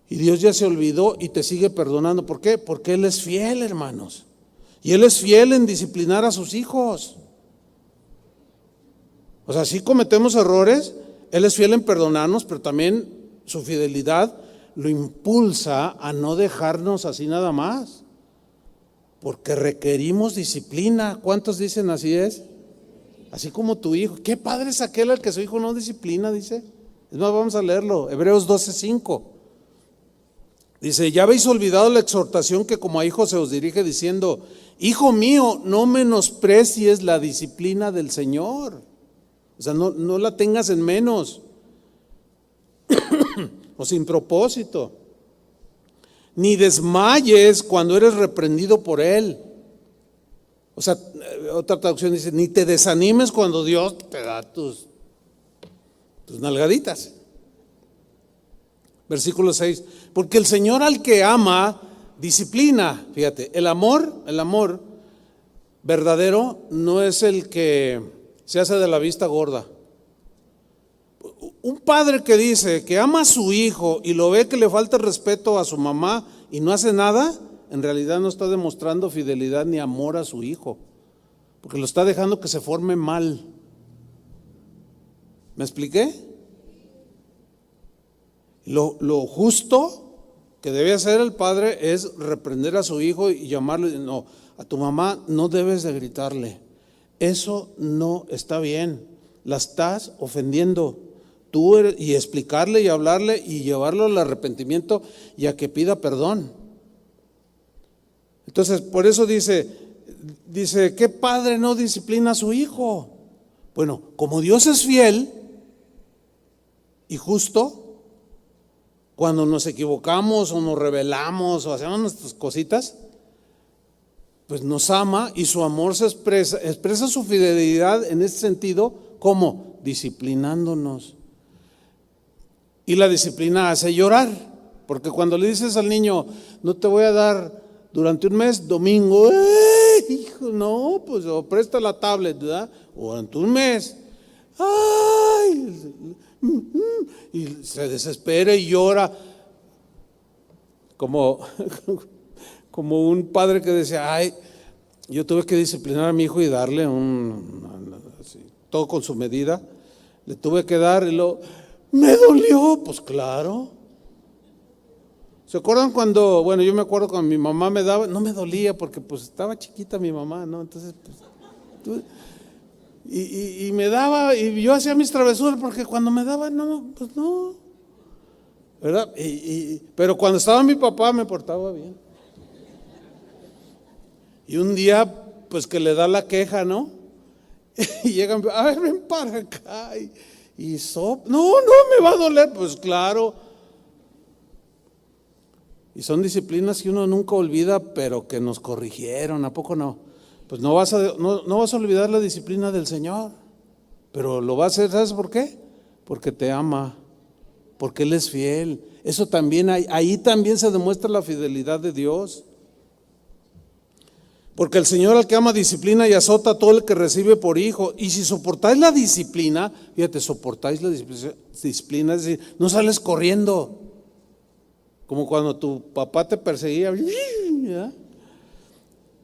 Y Dios ya se olvidó y te sigue perdonando. ¿Por qué? Porque Él es fiel, hermanos. Y Él es fiel en disciplinar a sus hijos. O sea, si cometemos errores, Él es fiel en perdonarnos, pero también su fidelidad lo impulsa a no dejarnos así nada más. Porque requerimos disciplina. ¿Cuántos dicen así es? Así como tu hijo. ¿Qué padre es aquel al que su hijo no disciplina? Dice. Es más, vamos a leerlo. Hebreos 12:5. Dice, ya habéis olvidado la exhortación que como a hijos se os dirige diciendo, hijo mío, no menosprecies la disciplina del Señor. O sea, no la tengas en menos. O sin propósito. Ni desmayes cuando eres reprendido por Él. O sea, otra traducción dice, ni te desanimes cuando Dios te da tus nalgaditas. Versículo 6, porque el Señor al que ama, disciplina. Fíjate, el amor verdadero no es el que se hace de la vista gorda. Un padre que dice que ama a su hijo y lo ve que le falta respeto a su mamá y no hace nada, en realidad no está demostrando fidelidad ni amor a su hijo, porque lo está dejando que se forme mal. ¿Me expliqué? Lo justo que debe hacer el padre es reprender a su hijo y llamarle, no, a tu mamá no debes de gritarle, eso no está bien, la estás ofendiendo. Y explicarle y hablarle y llevarlo al arrepentimiento y a que pida perdón. Entonces, por eso dice, ¿qué padre no disciplina a su hijo? Bueno, como Dios es fiel y justo, cuando nos equivocamos o nos rebelamos o hacemos nuestras cositas, pues nos ama y su amor se expresa su fidelidad en este sentido, ¿cómo? Disciplinándonos. Y la disciplina hace llorar, porque cuando le dices al niño, no te voy a dar durante un mes, domingo, hijo, no, pues o presta la tablet, ¿verdad? O en un mes. Ay, y se desespera y llora. Como un padre que decía, ay, yo tuve que disciplinar a mi hijo y darle así, todo con su medida. Le tuve que dar y me dolió, pues claro. ¿Se acuerdan cuando, bueno, yo me acuerdo cuando mi mamá me daba, no me dolía porque pues estaba chiquita mi mamá, ¿no? Entonces, pues, y me daba y yo hacía mis travesuras porque cuando me daba, no, pues no, ¿verdad? Pero cuando estaba mi papá me portaba bien. Y un día, pues que le da la queja, ¿no? Y llegan, a ver, ven para acá. No, me va a doler, pues claro. Y son disciplinas que uno nunca olvida, pero que nos corrigieron, ¿a poco no? Pues no vas a olvidar la disciplina del Señor, pero lo va a hacer, ¿sabes por qué? Porque te ama, porque Él es fiel. Eso también ahí también se demuestra la fidelidad de Dios. Porque el Señor al que ama disciplina y azota a todo el que recibe por hijo. Y si soportáis la disciplina, fíjate, soportáis la disciplina, es decir, no sales corriendo. Como cuando tu papá te perseguía. ¿Ya?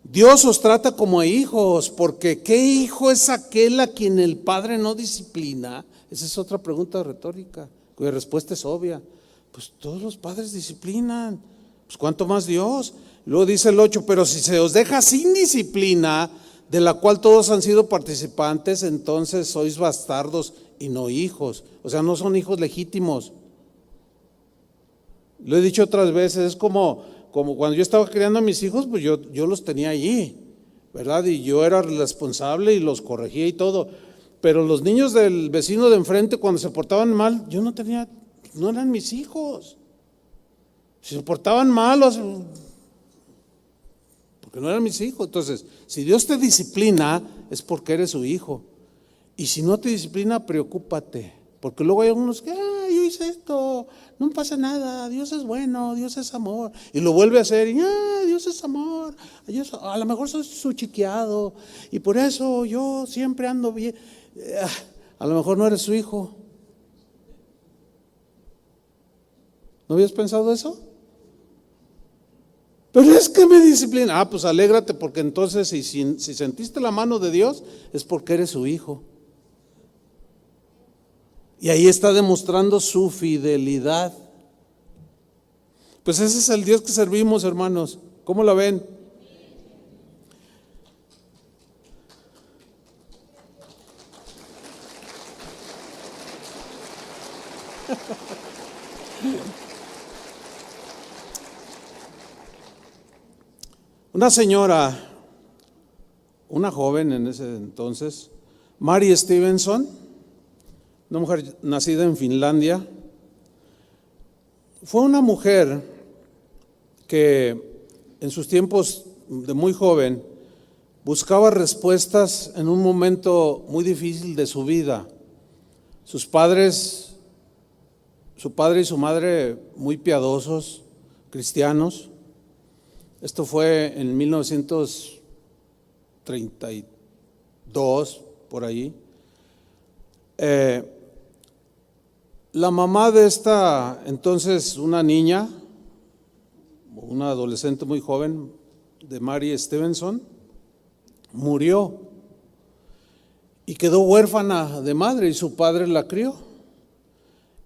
Dios os trata como a hijos, porque ¿qué hijo es aquel a quien el padre no disciplina? Esa es otra pregunta retórica, cuya respuesta es obvia. Pues todos los padres disciplinan, pues ¿cuánto más Dios? Luego dice el 8, pero si se os deja sin disciplina, de la cual todos han sido participantes, entonces sois bastardos y no hijos. O sea, no son hijos legítimos. Lo he dicho otras veces, es como cuando yo estaba criando a mis hijos, pues yo los tenía allí, ¿verdad? Y yo era responsable y los corregía y todo. Pero los niños del vecino de enfrente, cuando se portaban mal, no eran mis hijos. Si se portaban mal, porque no eran mis hijos. Entonces, si Dios te disciplina, es porque eres su hijo. Y si no te disciplina, preocúpate. Porque luego hay algunos que, yo hice esto, no pasa nada, Dios es bueno, Dios es amor. Y lo vuelve a hacer, y Dios es amor, a lo mejor soy su chiqueado, y por eso yo siempre ando bien. A lo mejor no eres su hijo. ¿No habías pensado eso? Pero es que me disciplina. Pues alégrate, porque entonces si sentiste la mano de Dios, es porque eres su hijo. Y ahí está demostrando su fidelidad. Pues ese es el Dios que servimos, hermanos. ¿Cómo la ven? Una señora, una joven en ese entonces, Mary Stevenson, una mujer nacida en Finlandia, fue una mujer que en sus tiempos de muy joven buscaba respuestas en un momento muy difícil de su vida. Su padre y su madre muy piadosos, cristianos. Esto fue en 1932, por ahí. La mamá de esta, entonces una niña, una adolescente muy joven, de Mary Stevenson, murió y quedó huérfana de madre y su padre la crió.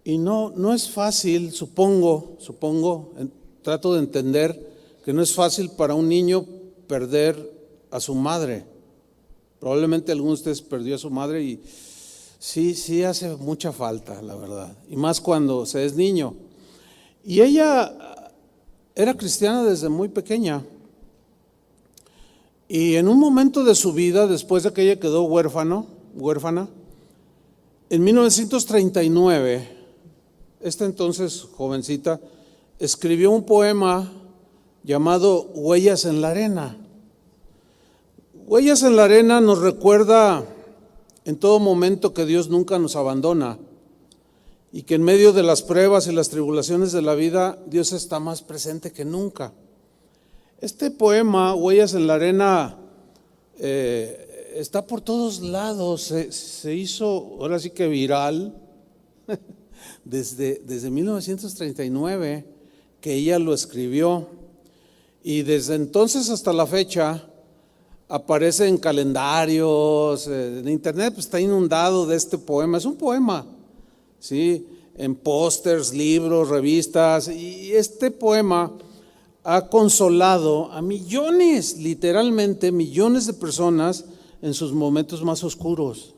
Y no es fácil, supongo, trato de entender que no es fácil para un niño perder a su madre. Probablemente alguno de ustedes perdió a su madre y sí hace mucha falta, la verdad, y más cuando se es niño. Y ella era cristiana desde muy pequeña, y en un momento de su vida, después de que ella quedó huérfana, en 1939, esta entonces jovencita escribió un poema llamado Huellas en la arena. Huellas en la arena nos recuerda en todo momento que Dios nunca nos abandona y que en medio de las pruebas y las tribulaciones de la vida, Dios está más presente que nunca. Este poema, Huellas en la arena, está por todos lados, se hizo ahora sí que viral desde 1939 que ella lo escribió, y desde entonces hasta la fecha aparece en calendarios, en internet pues está inundado de este poema. Es un poema, ¿sí? En pósters, libros, revistas, y este poema ha consolado a millones, literalmente millones de personas en sus momentos más oscuros.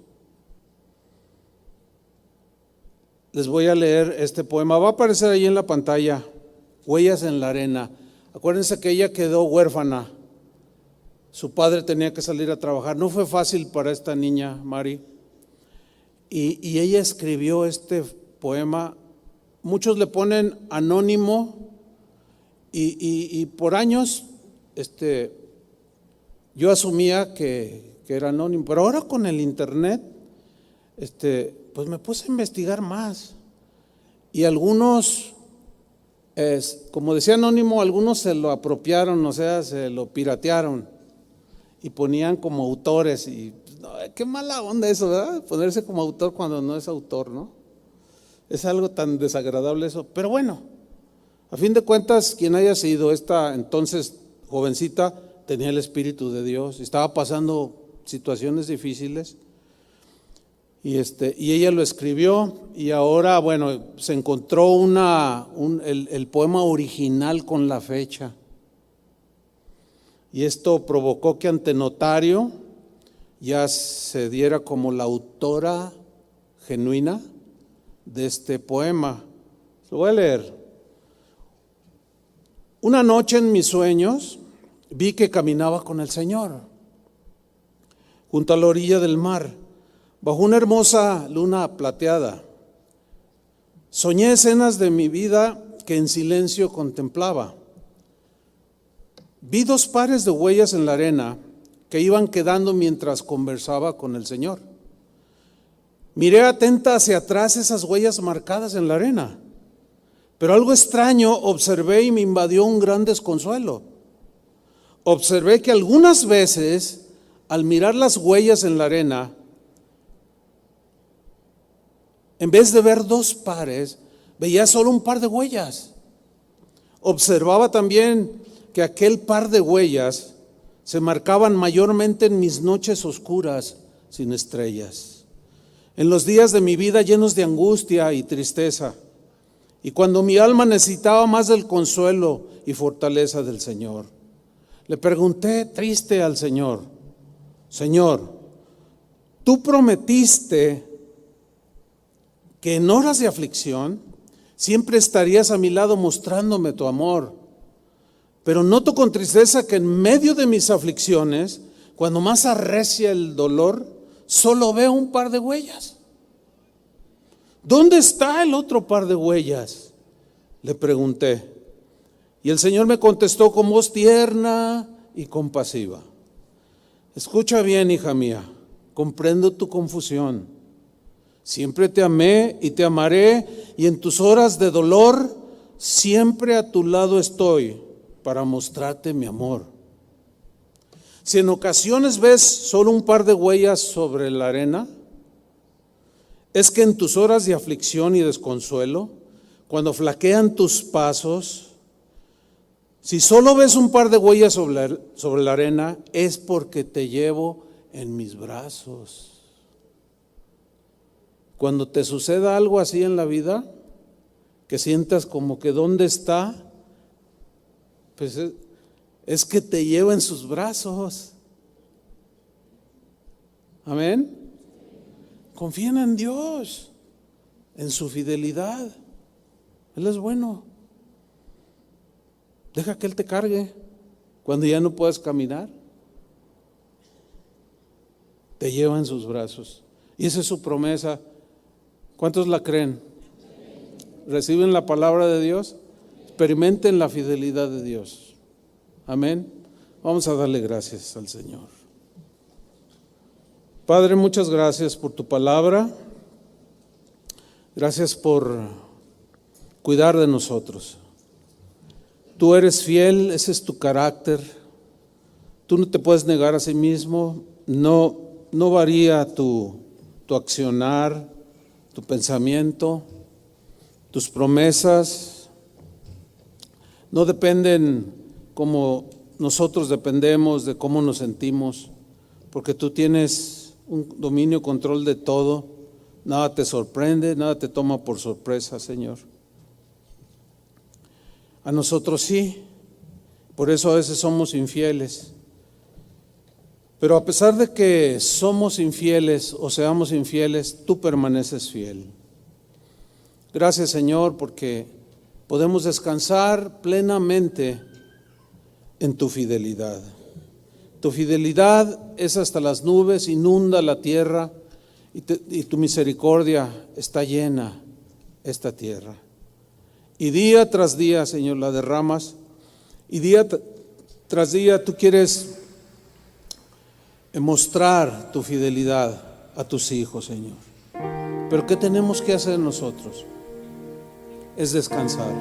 Les voy a leer este poema, va a aparecer ahí en la pantalla, Huellas en la arena. Acuérdense que ella quedó huérfana, su padre tenía que salir a trabajar, no fue fácil para esta niña, Mari, y ella escribió este poema. Muchos le ponen anónimo, y por años yo asumía que era anónimo, pero ahora con el internet pues me puse a investigar más, y algunos, como decía anónimo, algunos se lo apropiaron, o sea, se lo piratearon y ponían como autores, y no, qué mala onda eso, ¿verdad? Ponerse como autor cuando no es autor, ¿no? Es algo tan desagradable eso, pero bueno, a fin de cuentas, quien haya sido esta entonces jovencita tenía el Espíritu de Dios, estaba pasando situaciones difíciles, y ella lo escribió, y ahora, bueno, se encontró el poema original con la fecha, y esto provocó que ante notario ya se diera como la autora genuina de este poema. Lo voy a leer. Una noche en mis sueños vi que caminaba con el Señor junto a la orilla del mar, bajo una hermosa luna plateada. Soñé escenas de mi vida que en silencio contemplaba. Vi 2 pares de huellas en la arena que iban quedando mientras conversaba con el Señor. Miré atenta hacia atrás esas huellas marcadas en la arena, pero algo extraño observé y me invadió un gran desconsuelo. Observé que algunas veces, al mirar las huellas en la arena, en vez de ver 2 pares, veía solo un par de huellas. Observaba también que aquel par de huellas se marcaban mayormente en mis noches oscuras sin estrellas, en los días de mi vida llenos de angustia y tristeza, y cuando mi alma necesitaba más del consuelo y fortaleza del Señor. Le pregunté triste al Señor: Señor, tú prometiste que en horas de aflicción siempre estarías a mi lado mostrándome tu amor, pero noto con tristeza que en medio de mis aflicciones, cuando más arrecia el dolor, solo veo un par de huellas. ¿Dónde está el otro par de huellas?, le pregunté. Y el Señor me contestó con voz tierna y compasiva: escucha bien, hija mía, comprendo tu confusión. Siempre te amé y te amaré, y en tus horas de dolor siempre a tu lado estoy para mostrarte mi amor. Si en ocasiones ves solo un par de huellas sobre la arena, es que en tus horas de aflicción y desconsuelo, cuando flaquean tus pasos, si solo ves un par de huellas sobre la arena, es porque te llevo en mis brazos. Cuando te suceda algo así en la vida, que sientas como que ¿dónde está?, pues es que te lleva en sus brazos. Amén. Confíen en Dios, en su fidelidad. Él es bueno. Deja que Él te cargue cuando ya no puedas caminar. Te lleva en sus brazos. Y esa es su promesa. ¿Cuántos la creen? ¿Reciben la palabra de Dios? Experimenten la fidelidad de Dios. Amén. Vamos a darle gracias al Señor. Padre, muchas gracias por tu palabra. Gracias por cuidar de nosotros. Tú eres fiel, ese es tu carácter. Tú no te puedes negar a sí mismo, no varía tu accionar, tu pensamiento, tus promesas, no dependen como nosotros dependemos de cómo nos sentimos, porque tú tienes un dominio, control de todo, nada te sorprende, nada te toma por sorpresa, Señor. A nosotros sí, por eso a veces somos infieles. Pero a pesar de que somos infieles o seamos infieles, tú permaneces fiel. Gracias, Señor, porque podemos descansar plenamente en tu fidelidad. Tu fidelidad es hasta las nubes, inunda la tierra y tu misericordia está llena esta tierra. Y día tras día, Señor, la derramas y día tras día tú quieres mostrar tu fidelidad a tus hijos, Señor. Pero ¿qué tenemos que hacer nosotros? Es descansar.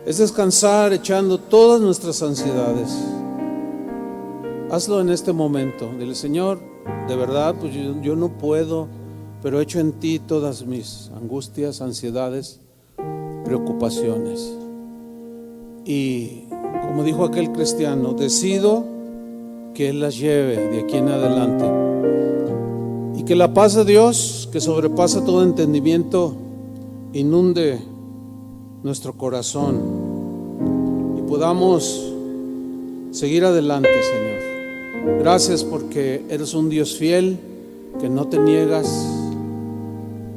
Es descansar echando todas nuestras ansiedades. Hazlo en este momento. Dile, Señor, de verdad, pues yo no puedo, pero echo en ti todas mis angustias, ansiedades, preocupaciones. Y como dijo aquel cristiano, decido que Él las lleve de aquí en adelante. Y que la paz de Dios, que sobrepasa todo entendimiento, inunde nuestro corazón y podamos seguir adelante, Señor. Gracias porque eres un Dios fiel, que no te niegas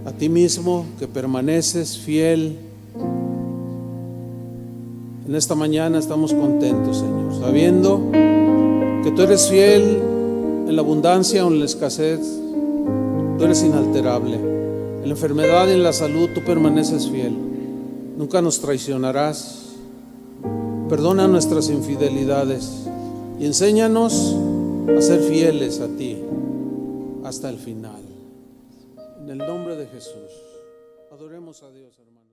a ti mismo, que permaneces fiel. En esta mañana estamos contentos, Señor, sabiendo que tú eres fiel en la abundancia o en la escasez. Tú eres inalterable. En la enfermedad y en la salud tú permaneces fiel. Nunca nos traicionarás. Perdona nuestras infidelidades y enséñanos a ser fieles a ti hasta el final. En el nombre de Jesús. Adoremos a Dios, hermanos.